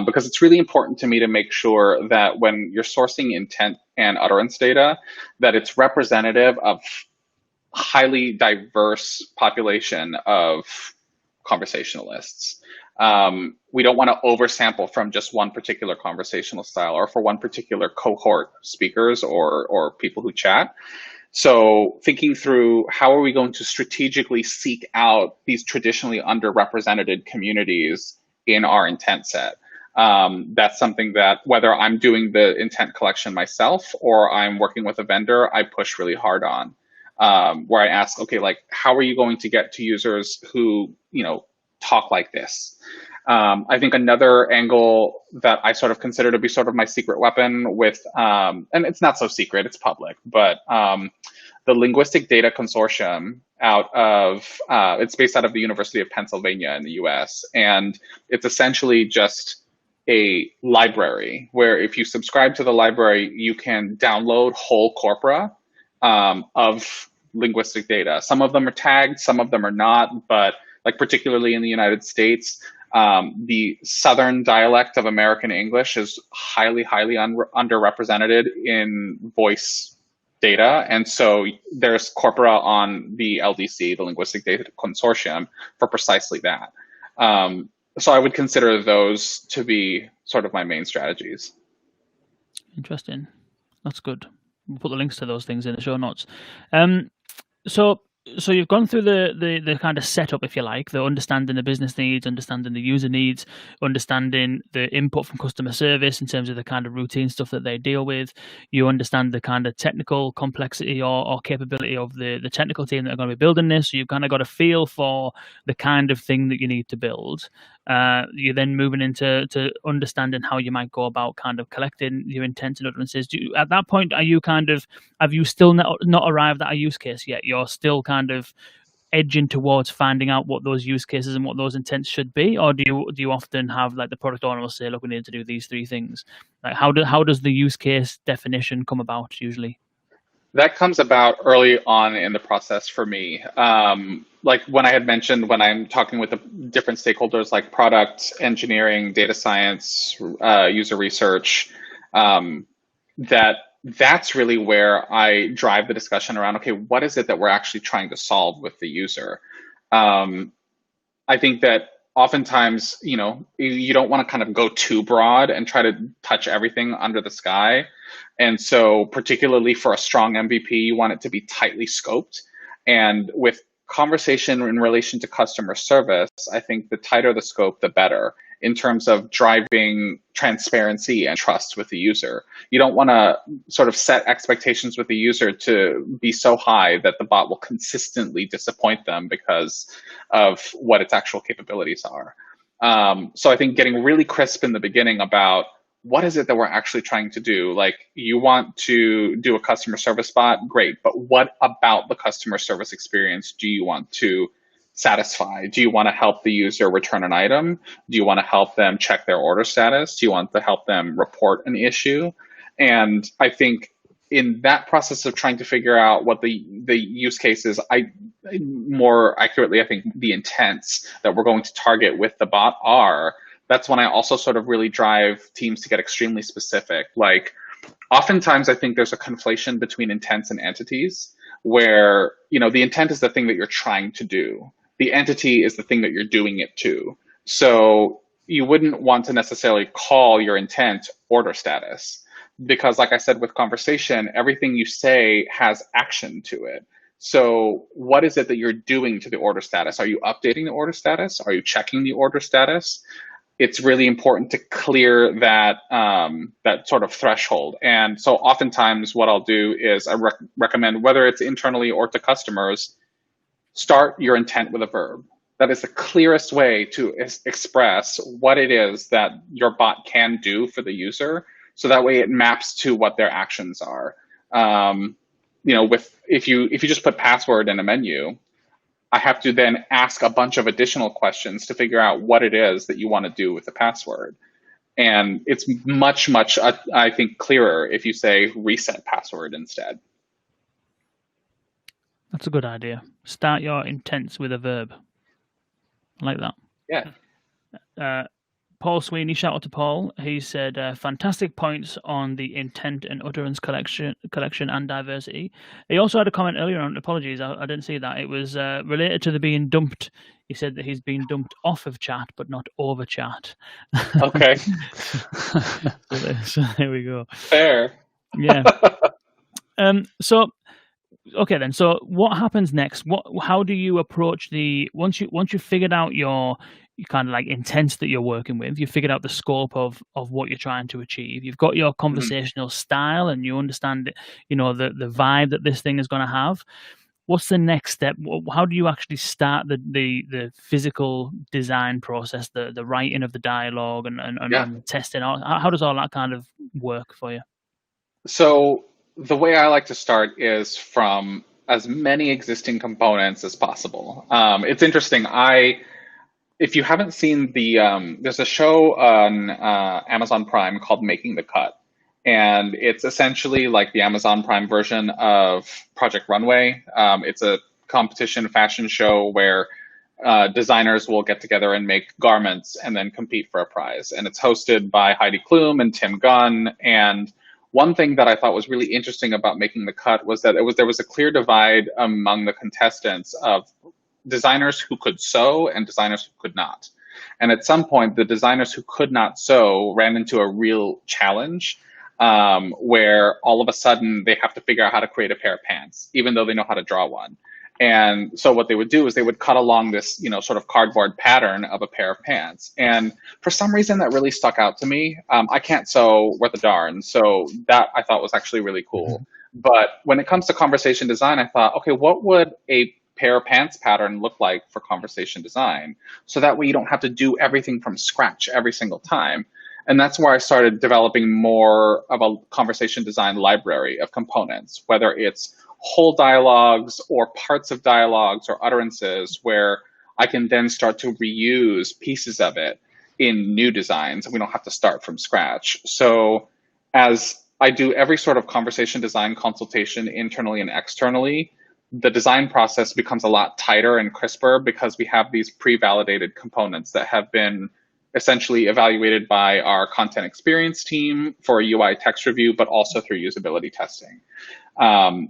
S3: Because it's really important to me to make sure that when you're sourcing intent and utterance data, that it's representative of highly diverse population of conversationalists. We don't want to oversample from just one particular conversational style or for one particular cohort of speakers or people who chat. So thinking through how are we going to strategically seek out these traditionally underrepresented communities in our intent set. That's something that whether I'm doing the intent collection myself or I'm working with a vendor, I push really hard on. Where I ask, okay, like, how are you going to get to users who, talk like this? I think another angle that I sort of consider to be sort of my secret weapon with, and it's not so secret, it's public, but the Linguistic Data Consortium it's based out of the University of Pennsylvania in the US. And it's essentially just a library where if you subscribe to the library, you can download whole corpora of linguistic data. Some of them are tagged, some of them are not, but like particularly in the United States, the Southern dialect of American English is highly, highly underrepresented in voice data. And so there's corpora on the LDC, the Linguistic Data Consortium, for precisely that. So I would consider those to be sort of my main strategies.
S1: Interesting. That's good. We'll put the links to those things in the show notes. So you've gone through the kind of setup, if you like, the understanding the business needs, understanding the user needs, understanding the input from customer service in terms of the kind of routine stuff that they deal with. You understand the kind of technical complexity or capability of the technical team that are going to be building this. So you've kind of got a feel for the kind of thing that you need to build. You're then moving into understanding how you might go about kind of collecting your intent and utterances. At that point, have you still not arrived at a use case yet? You're still kind of edging towards finding out what those use cases and what those intents should be, or do you often have like the product owner will say, look, we need to do these three things? Like how does the use case definition come about usually?
S3: That comes about early on in the process for me. Like when I had mentioned, when I'm talking with the different stakeholders like product, engineering, data science, user research, that's really where I drive the discussion around, okay, what is it that we're actually trying to solve with the user? I think that oftentimes, you don't want to kind of go too broad and try to touch everything under the sky. And so particularly for a strong MVP, you want it to be tightly scoped. And with conversation in relation to customer service, I think the tighter the scope, the better in terms of driving transparency and trust with the user. You don't want to sort of set expectations with the user to be so high that the bot will consistently disappoint them because of what its actual capabilities are. So I think getting really crisp in the beginning about what is it that we're actually trying to do? Like, you want to do a customer service bot? Great. But what about the customer service experience do you want to satisfy? Do you want to help the user return an item? Do you want to help them check their order status? Do you want to help them report an issue? And I think in that process of trying to figure out what the use cases, more accurately, I think the intents that we're going to target with the bot are, that's when I also sort of really drive teams to get extremely specific. Like, oftentimes I think there's a conflation between intents and entities where, the intent is the thing that you're trying to do. The entity is the thing that you're doing it to. So you wouldn't want to necessarily call your intent order status, because like I said, with conversation, everything you say has action to it. So what is it that you're doing to the order status? Are you updating the order status? Are you checking the order status? It's really important to clear that that sort of threshold. And so oftentimes what I'll do is I recommend, whether it's internally or to customers, start your intent with a verb. That is the clearest way to express what it is that your bot can do for the user. So that way it maps to what their actions are. If you just put password in a menu, I have to then ask a bunch of additional questions to figure out what it is that you want to do with the password. And it's much, I think, clearer if you say reset password instead.
S1: That's a good idea. Start your intents with a verb. I like that.
S3: Yeah.
S1: Paul Sweeney, shout out to Paul. He said, fantastic points on the intent and utterance collection and diversity. He also had a comment earlier on, apologies, I didn't see that. It was related to the being dumped. He said that he's been dumped off of chat, but not over chat.
S3: Okay.
S1: So there we go.
S3: Fair.
S1: Yeah. So, okay then. So what happens next? How do you approach once you've figured out your kind of like intent that you're working with, you figured out the scope of what you're trying to achieve, you've got your conversational style, and you understand the vibe that this thing is going to have. What's the next step? How do you actually start the physical design process, the writing of the dialogue and the testing? How does all that kind of work for you?
S3: So the way I like to start is from as many existing components as possible. It's interesting. If you haven't seen there's a show on Amazon Prime called Making the Cut. And it's essentially like the Amazon Prime version of Project Runway. It's a competition fashion show where designers will get together and make garments and then compete for a prize. And it's hosted by Heidi Klum and Tim Gunn. And one thing that I thought was really interesting about Making the Cut was that there was a clear divide among the contestants of designers who could sew and designers who could not. And at some point, the designers who could not sew ran into a real challenge where all of a sudden they have to figure out how to create a pair of pants, even though they know how to draw one. And so what they would do is they would cut along this, sort of cardboard pattern of a pair of pants. And for some reason that really stuck out to me. I can't sew worth a darn. So that I thought was actually really cool. But when it comes to conversation design, I thought, okay, what would a pair of pants pattern look like for conversation design? So that way you don't have to do everything from scratch every single time. And that's where I started developing more of a conversation design library of components, whether it's whole dialogues or parts of dialogues or utterances, where I can then start to reuse pieces of it in new designs, and we don't have to start from scratch. So as I do every sort of conversation design consultation internally and externally, the design process becomes a lot tighter and crisper because we have these pre-validated components that have been essentially evaluated by our content experience team for a UI text review, but also through usability testing.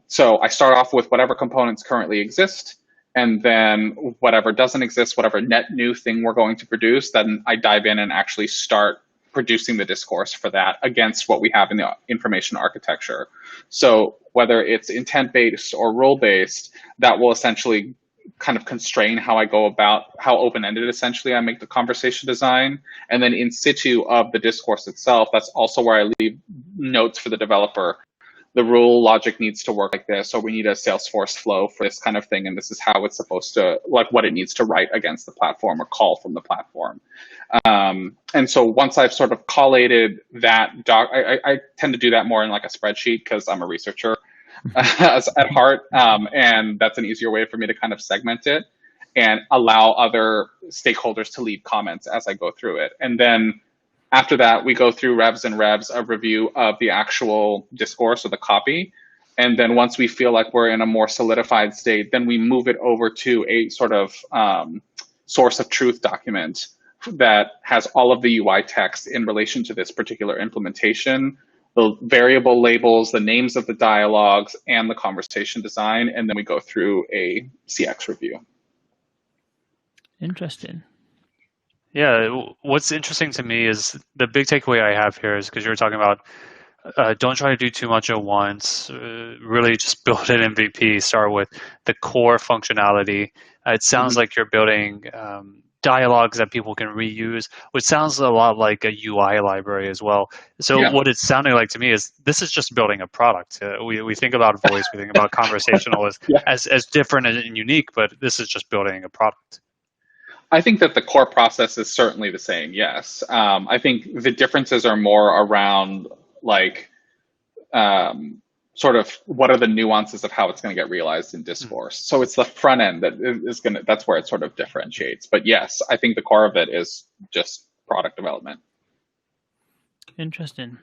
S3: So I start off with whatever components currently exist, and then whatever doesn't exist, whatever net new thing we're going to produce, then I dive in and actually start producing the discourse for that against what we have in the information architecture. So whether it's intent-based or role-based, that will essentially kind of constrain how I go about how open-ended essentially I make the conversation design. And then in situ of the discourse itself, that's also where I leave notes for the developer. The rule logic needs to work like this, or we need a Salesforce flow for this kind of thing, and this is how it's supposed to, like what it needs to write against the platform or call from the platform. And so once I've sort of collated that doc, I tend to do that more in like a spreadsheet because I'm a researcher at heart, and that's an easier way for me to kind of segment it and allow other stakeholders to leave comments as I go through it. And then after that, we go through revs and revs of review of the actual discourse or the copy. And then once we feel like we're in a more solidified state, then we move it over to a sort of source of truth document that has all of the UI text in relation to this particular implementation, the variable labels, the names of the dialogues, and the conversation design. And then we go through a CX review.
S1: Interesting.
S2: Yeah, what's interesting to me is the big takeaway I have here is because you were talking about don't try to do too much at once. Really just build an MVP, start with the core functionality. It sounds like you're building dialogues that people can reuse, which sounds a lot like a UI library as well. So what it's sounding like to me is this is just building a product. We think about voice, we think about conversational as different and unique, but this is just building a product.
S3: I think that the core process is certainly the same, yes. I think the differences are more around like sort of what are the nuances of how it's going to get realized in discourse. So it's the front end that is going to, that's where it sort of differentiates. But yes, I think the core of it is just product development.
S1: Interesting.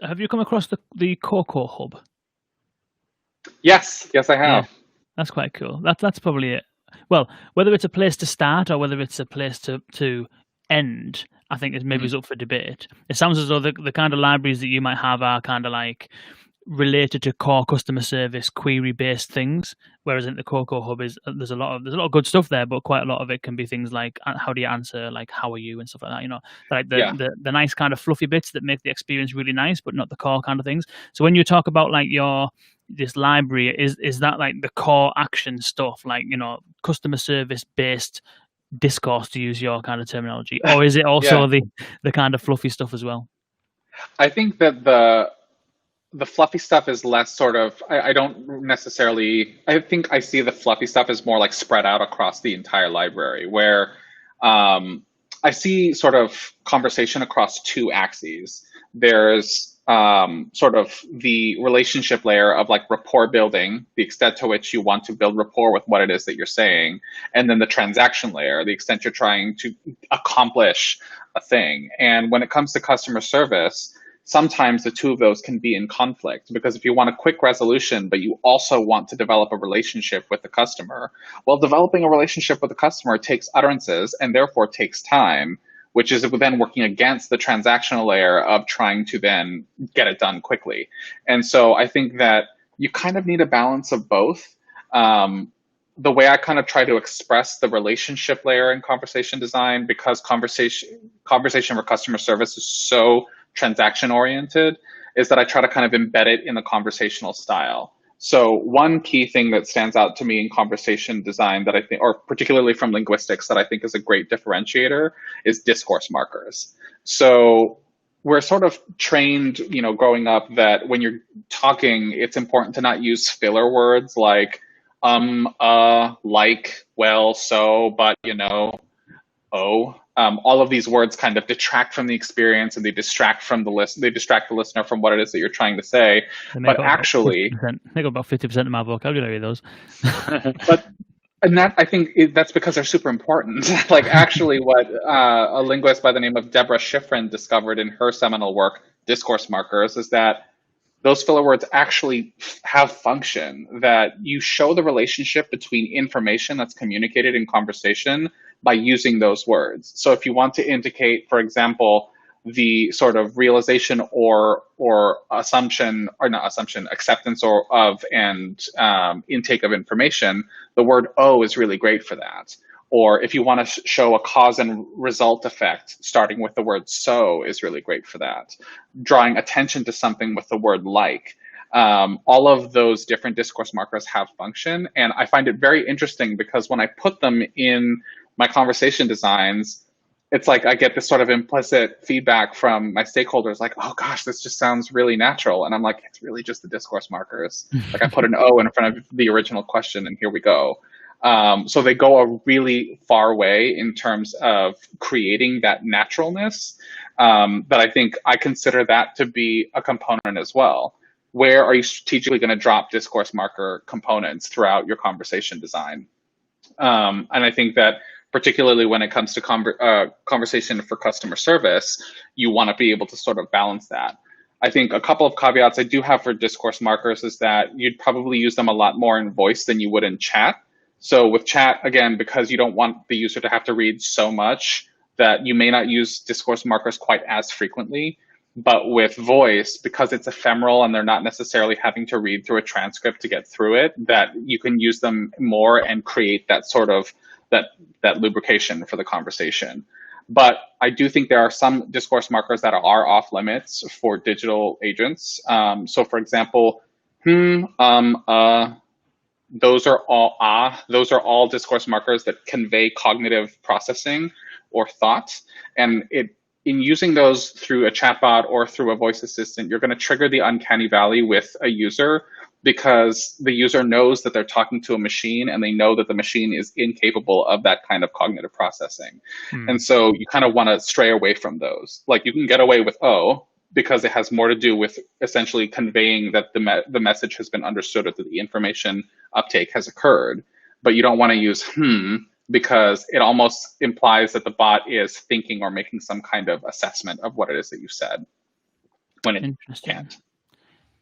S1: Have you come across the Coco Hub?
S3: Yes, I have.
S1: Yeah, that's quite cool. That's probably it. Well, whether it's a place to start or whether it's a place to end, I think is maybe is up for debate. It sounds as though the kind of libraries that you might have are kind of like related to core customer service query-based things, whereas in the Coco Hub there's a lot of good stuff there, but quite a lot of it can be things like how do you answer, like how are you and stuff like that. You know, like the nice kind of fluffy bits that make the experience really nice, but not the core kind of things. So when you talk about like this library, is that like the core action stuff, like, you know, customer service based discourse, to use your kind of terminology, or is it also the kind of fluffy stuff as well?
S3: I think that the fluffy stuff is less sort of, I don't necessarily, I think I see the fluffy stuff as more like spread out across the entire library, where I see sort of conversation across two axes. There's sort of the relationship layer of like rapport building, the extent to which you want to build rapport with what it is that you're saying, and then the transaction layer, the extent you're trying to accomplish a thing. And when it comes to customer service, sometimes the two of those can be in conflict, because if you want a quick resolution, but you also want to develop a relationship with the customer, well, developing a relationship with the customer takes utterances and therefore takes time, which is then working against the transactional layer of trying to then get it done quickly. And so I think that you kind of need a balance of both. The way I kind of try to express the relationship layer in conversation design, because conversation for customer service is so transaction oriented, is that I try to kind of embed it in the conversational style. So one key thing that stands out to me in conversation design that I think, or particularly from linguistics, that I think is a great differentiator is discourse markers. So we're sort of trained, you know, growing up that when you're talking, it's important to not use filler words like like, well, so, but, you know, oh. All of these words kind of detract from the experience, and they distract from the the listener from what it is that you're trying to say. But actually,
S1: they got about 50% of my vocabulary, those.
S3: And that, I think that's because they're super important. Like actually what a linguist by the name of Deborah Schifrin discovered in her seminal work, Discourse Markers, is that those filler words actually have function, that you show the relationship between information that's communicated in conversation by using those words. So if you want to indicate, for example, the sort of realization or assumption, or not assumption, acceptance or of and intake of information, the word "oh" is really great for that. Or if you want to show a cause and result effect, starting with the word "so" is really great for that. Drawing attention to something with the word "like." All of those different discourse markers have function. And I find it very interesting because when I put them in my conversation designs, it's like I get this sort of implicit feedback from my stakeholders like, oh gosh, this just sounds really natural. And I'm like, it's really just the discourse markers. Like I put an O in front of the original question and here we go. So they go a really far way in terms of creating that naturalness. But I think I consider that to be a component as well. Where are you strategically going to drop discourse marker components throughout your conversation design? And I think that particularly when it comes to conversation for customer service, you want to be able to sort of balance that. I think a couple of caveats I do have for discourse markers is that you'd probably use them a lot more in voice than you would in chat. So with chat, again, because you don't want the user to have to read so much, that you may not use discourse markers quite as frequently. But with voice, because it's ephemeral and they're not necessarily having to read through a transcript to get through it, that you can use them more and create that sort of that lubrication for the conversation. But I do think there are some discourse markers that are off limits for digital agents. So for example, those are all discourse markers that convey cognitive processing or thought. And in using those through a chatbot or through a voice assistant, you're going to trigger the uncanny valley with a user because the user knows that they're talking to a machine and they know that the machine is incapable of that kind of cognitive processing. And so you kind of want to stray away from those. Like you can get away with O because it has more to do with essentially conveying that the message has been understood or that the information uptake has occurred. But you don't want to use because it almost implies that the bot is thinking or making some kind of assessment of what it is that you said when it can't.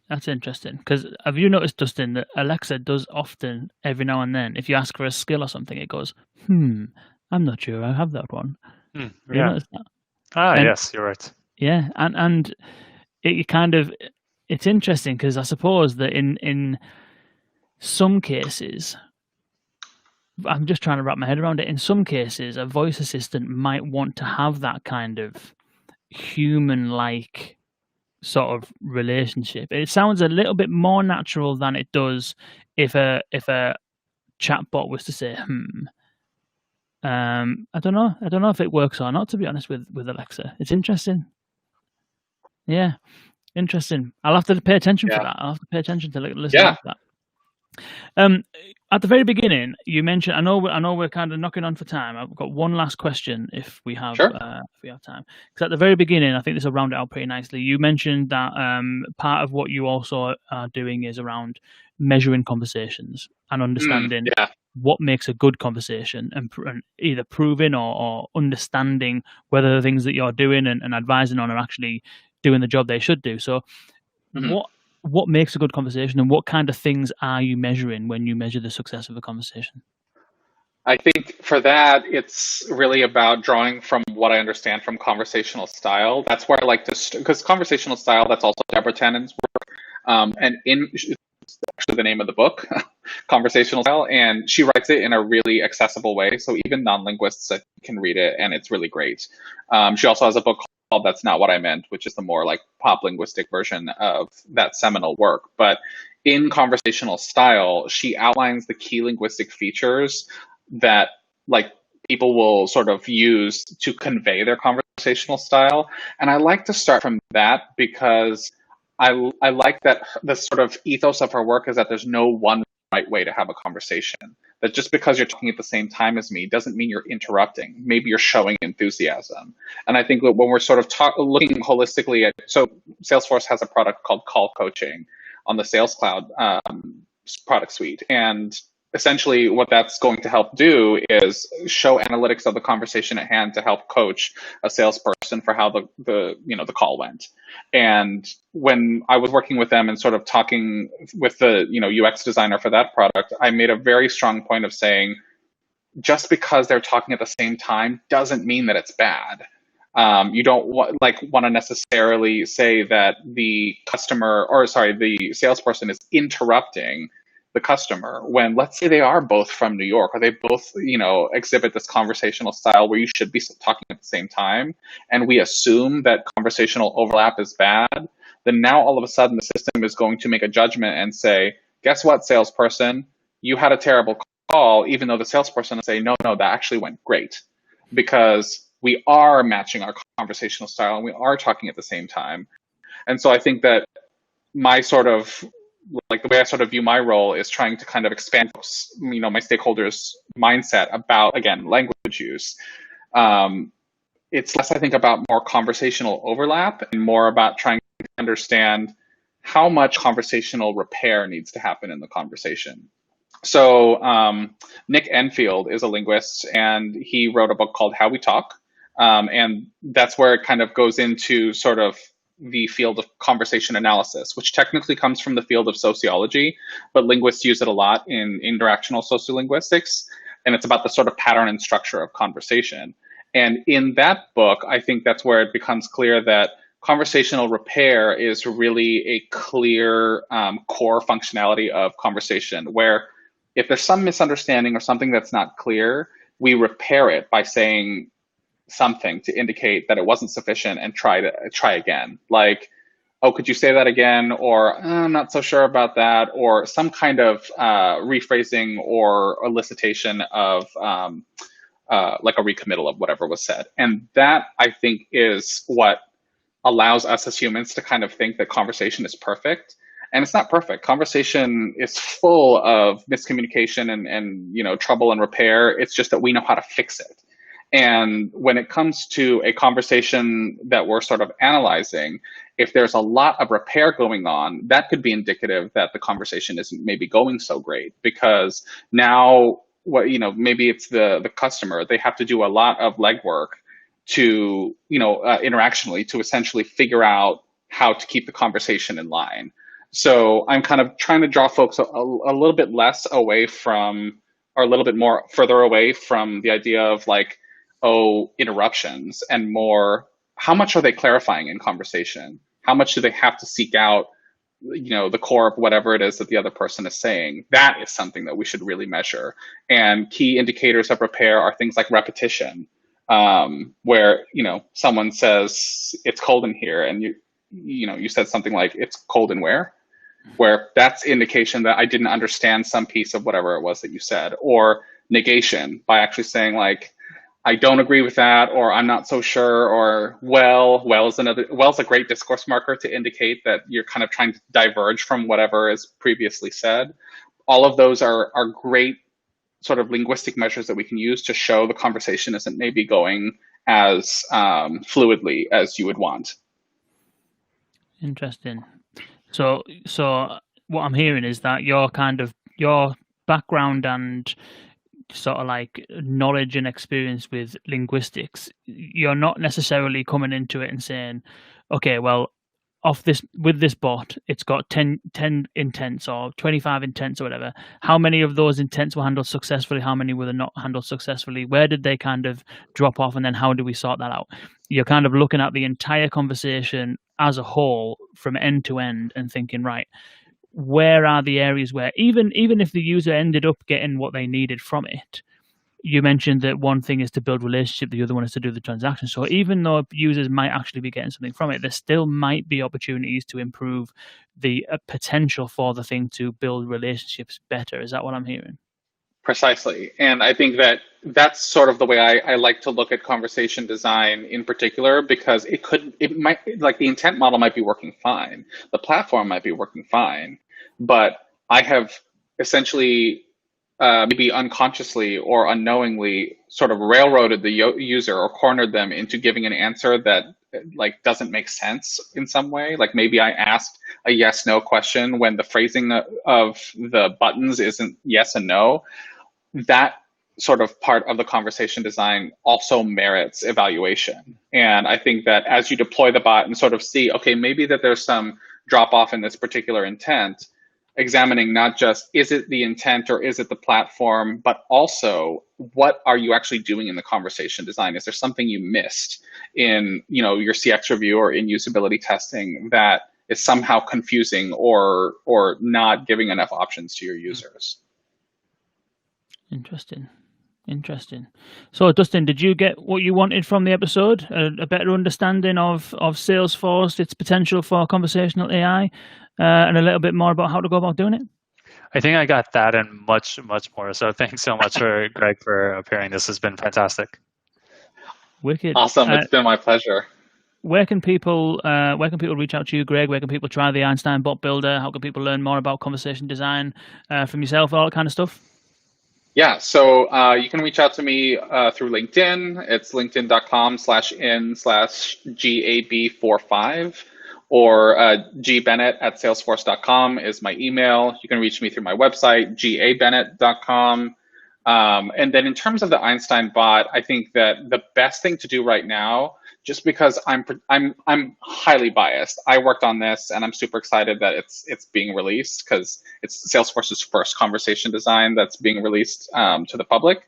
S1: That's interesting, because have you noticed, Dustin, that Alexa does often, every now and then, if you ask for a skill or something, it goes, I'm not sure I have that one.
S2: Yeah.
S1: You notice that?
S2: Yes, you're right.
S1: Yeah, and it kind of, it's interesting because I suppose that in some cases, I'm just trying to wrap my head around it. In some cases, a voice assistant might want to have that kind of human-like sort of relationship. It sounds a little bit more natural than it does if a chatbot was to say I don't know if it works or not, to be honest, with Alexa. It's interesting. Yeah, interesting. I'll have to pay attention for that. I'll have to pay attention to listen to that. At the very beginning, you mentioned. I know we're kind of knocking on for time. I've got one last question, if we have time. Because at the very beginning, I think this will round it out pretty nicely. You mentioned that part of what you also are doing is around measuring conversations and understanding what makes a good conversation, and either proving or understanding whether the things that you're doing and advising on are actually doing the job they should do. So, what makes a good conversation, and what kind of things are you measuring when you measure the success of a conversation?
S3: I think for that, it's really about drawing from what I understand from conversational style. That's where I like to, because conversational style, that's also Deborah Tannen's work. And it's actually the name of the book, Conversational Style. And she writes it in a really accessible way. So even non-linguists can read it, and it's really great. She also has a book called That's Not What I Meant, which is the more like pop linguistic version of that seminal work. But in conversational style, she outlines the key linguistic features that like people will sort of use to convey their conversational style. And I like to start from that because I like that the sort of ethos of her work is that there's no one right way to have a conversation. That just because you're talking at the same time as me doesn't mean you're interrupting. Maybe you're showing enthusiasm. And I think that when we're sort of looking holistically at, so Salesforce has a product called Call Coaching on the Sales Cloud product suite. And essentially what that's going to help do is show analytics of the conversation at hand to help coach a salesperson for how the call went. And when I was working with them and sort of talking with the UX designer for that product, I made a very strong point of saying, just because they're talking at the same time doesn't mean that it's bad. You don't want to necessarily say that the salesperson is interrupting the customer when, let's say, they are both from New York, or they both, exhibit this conversational style where you should be talking at the same time, and we assume that conversational overlap is bad. then now all of a sudden the system is going to make a judgment and say, guess what, salesperson, you had a terrible call, even though the salesperson will say, no, that actually went great, because we are matching our conversational style and we are talking at the same time. And so I think that my sort of, like the way I sort of view my role is trying to kind of expand, my stakeholders' mindset about, again, language use. It's less, I think, about more conversational overlap and more about trying to understand how much conversational repair needs to happen in the conversation. So Nick Enfield is a linguist, and he wrote a book called How We Talk. And that's where it kind of goes into sort of the field of conversation analysis, which technically comes from the field of sociology, but linguists use it a lot in interactional sociolinguistics. And it's about the sort of pattern and structure of conversation. And in that book, I think that's where it becomes clear that conversational repair is really a clear core functionality of conversation, where if there's some misunderstanding or something that's not clear, we repair it by saying something to indicate that it wasn't sufficient and try again. Like, oh, could you say that again? Or I'm not so sure about that. Or some kind of rephrasing or elicitation of like a recommittal of whatever was said. And that, I think, is what allows us as humans to kind of think that conversation is perfect. And it's not perfect. Conversation is full of miscommunication and trouble and repair. It's just that we know how to fix it. And when it comes to a conversation that we're sort of analyzing, if there's a lot of repair going on, that could be indicative that the conversation isn't maybe going so great, because now maybe it's the customer, they have to do a lot of legwork to, interactionally, to essentially figure out how to keep the conversation in line. So I'm kind of trying to draw folks a little bit less away from, or a little bit more further away from the idea of like, interruptions, and more, how much are they clarifying in conversation? How much do they have to seek out, the core of whatever it is that the other person is saying? That is something that we should really measure. And key indicators of repair are things like repetition, where, someone says it's cold in here, and you said something like, it's cold in where that's indication that I didn't understand some piece of whatever it was that you said. Or negation, by actually saying like, I don't agree with that, or I'm not so sure, or well's a great discourse marker to indicate that you're kind of trying to diverge from whatever is previously said. All of those are great sort of linguistic measures that we can use to show the conversation isn't maybe going as fluidly as you would want.
S1: Interesting. So what I'm hearing is that your background and sort of like knowledge and experience with linguistics, you're not necessarily coming into it and saying, okay, well, with this bot, it's got 10 intents or 25 intents or whatever. How many of those intents were handled successfully? How many were not handled successfully? Where did they kind of drop off? And then how do we sort that out? You're kind of looking at the entire conversation as a whole from end to end and thinking, right, where are the areas where even if the user ended up getting what they needed from it, you mentioned that one thing is to build relationship, the other one is to do the transaction. So even though users might actually be getting something from it, there still might be opportunities to improve the potential for the thing to build relationships better. Is that what I'm hearing?
S3: Precisely. And I think that that's sort of the way I like to look at conversation design in particular, because it might, like the intent model might be working fine. The platform might be working fine, but I have essentially maybe unconsciously or unknowingly sort of railroaded the user or cornered them into giving an answer that like doesn't make sense in some way. Like maybe I asked a yes, no question when the phrasing of the buttons isn't yes and no. That sort of part of the conversation design also merits evaluation. And I think that as you deploy the bot and sort of see, okay, maybe that there's some drop off in this particular intent, examining not just is it the intent or is it the platform, but also what are you actually doing in the conversation design? Is there something you missed in your CX review or in usability testing that is somehow confusing or not giving enough options to your users?
S1: Interesting. Interesting. So, Dustin, did you get what you wanted from the episode? A better understanding of Salesforce, its potential for conversational AI, and a little bit more about how to go about doing it?
S2: I think I got that and much, much more. So thanks so much for Greg for appearing. This has been fantastic.
S1: Wicked.
S3: Awesome. It's been my pleasure.
S1: Where can people reach out to you, Greg? Where can people try the Einstein Bot Builder? How can people learn more about conversation design from yourself, all that kind of stuff?
S3: Yeah, so you can reach out to me through LinkedIn. It's linkedin.com/in/GAB45, or gbennett@salesforce.com is my email. You can reach me through my website, gabennett.com. And then in terms of the Einstein bot, I think that the best thing to do right now, just because I'm highly biased. I worked on this, and I'm super excited that it's being released, because it's Salesforce's first conversation design that's being released to the public.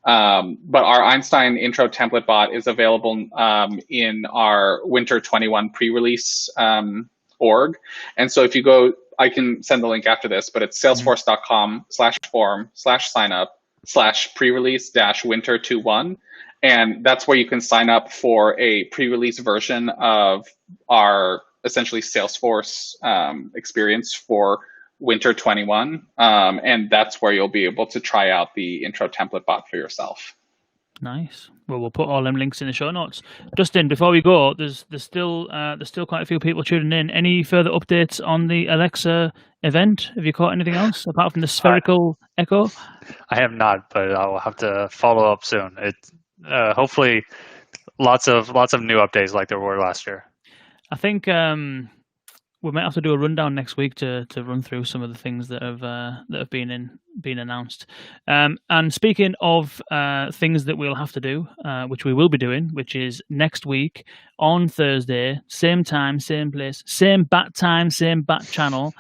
S3: But our Einstein intro template bot is available in our Winter 21 pre-release org. And so if you go, I can send the link after this, but it's salesforce.com/form/signup/pre-release-winter21. And that's where you can sign up for a pre-release version of our essentially Salesforce experience for Winter 21. And that's where you'll be able to try out the intro template bot for yourself.
S1: Nice. Well, we'll put all them links in the show notes. Dustin, before we go, there's still quite a few people tuning in. Any further updates on the Alexa event? Have you caught anything else apart from the spherical echo?
S2: I have not, but I'll have to follow up soon. Hopefully lots of new updates like there were last year.
S1: I think we might have to do a rundown next week to run through some of the things that have been announced. And speaking of things that we'll have to do, which we will be doing, which is next week on Thursday, same time, same place, same bat time, same bat channel.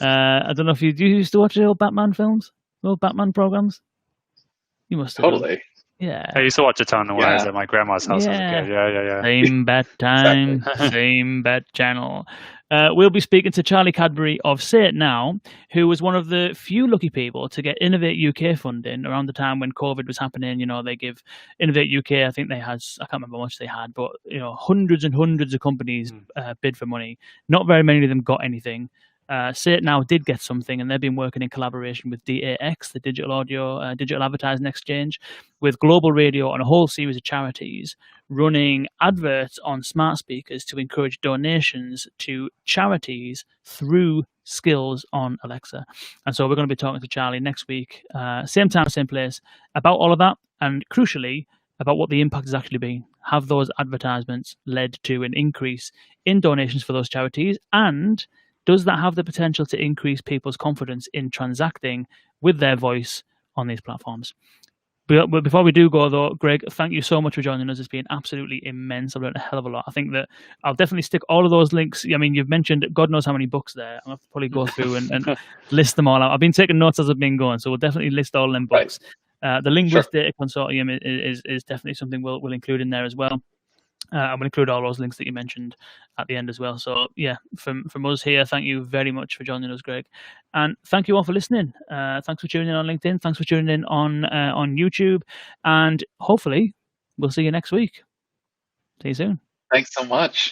S1: I don't know if you used to watch the old Batman films, old Batman programs. You must have.
S3: Totally.
S1: Done. Yeah.
S2: I used to watch a ton when I was at my grandma's house as a kid. Yeah.
S1: Same bat time,
S3: Exactly.
S1: same bat channel. We'll be speaking to Charlie Cadbury of Say It Now, who was one of the few lucky people to get Innovate UK funding around the time when COVID was happening. You know, they give Innovate UK, I think they had, I can't remember how much they had, but, you know, hundreds and hundreds of companies bid for money. Not very many of them got anything. Say It Now did get something, and they've been working in collaboration with DAX, the Digital Advertising Exchange, with Global Radio and a whole series of charities running adverts on smart speakers to encourage donations to charities through skills on Alexa. And so we're going to be talking to Charlie next week, same time, same place, about all of that, and crucially, about what the impact has actually been. Have those advertisements led to an increase in donations for those charities, and does that have the potential to increase people's confidence in transacting with their voice on these platforms? But before we do go, though, Greg, thank you so much for joining us. It's been absolutely immense. I've learned a hell of a lot. I think that I'll definitely stick all of those links. I mean, you've mentioned God knows how many books there. I'll have to probably go through and list them all out. I've been taking notes as I've been going, so we'll definitely list all them books. Right. The Linguistic Data Consortium is definitely something we'll include in there as well. I'm going to include all those links that you mentioned at the end as well. So yeah, from us here, thank you very much for joining us, Greg, and thank you all for listening. Thanks for tuning in on LinkedIn. Thanks for tuning in on YouTube, and hopefully we'll see you next week. See you soon.
S3: Thanks so much.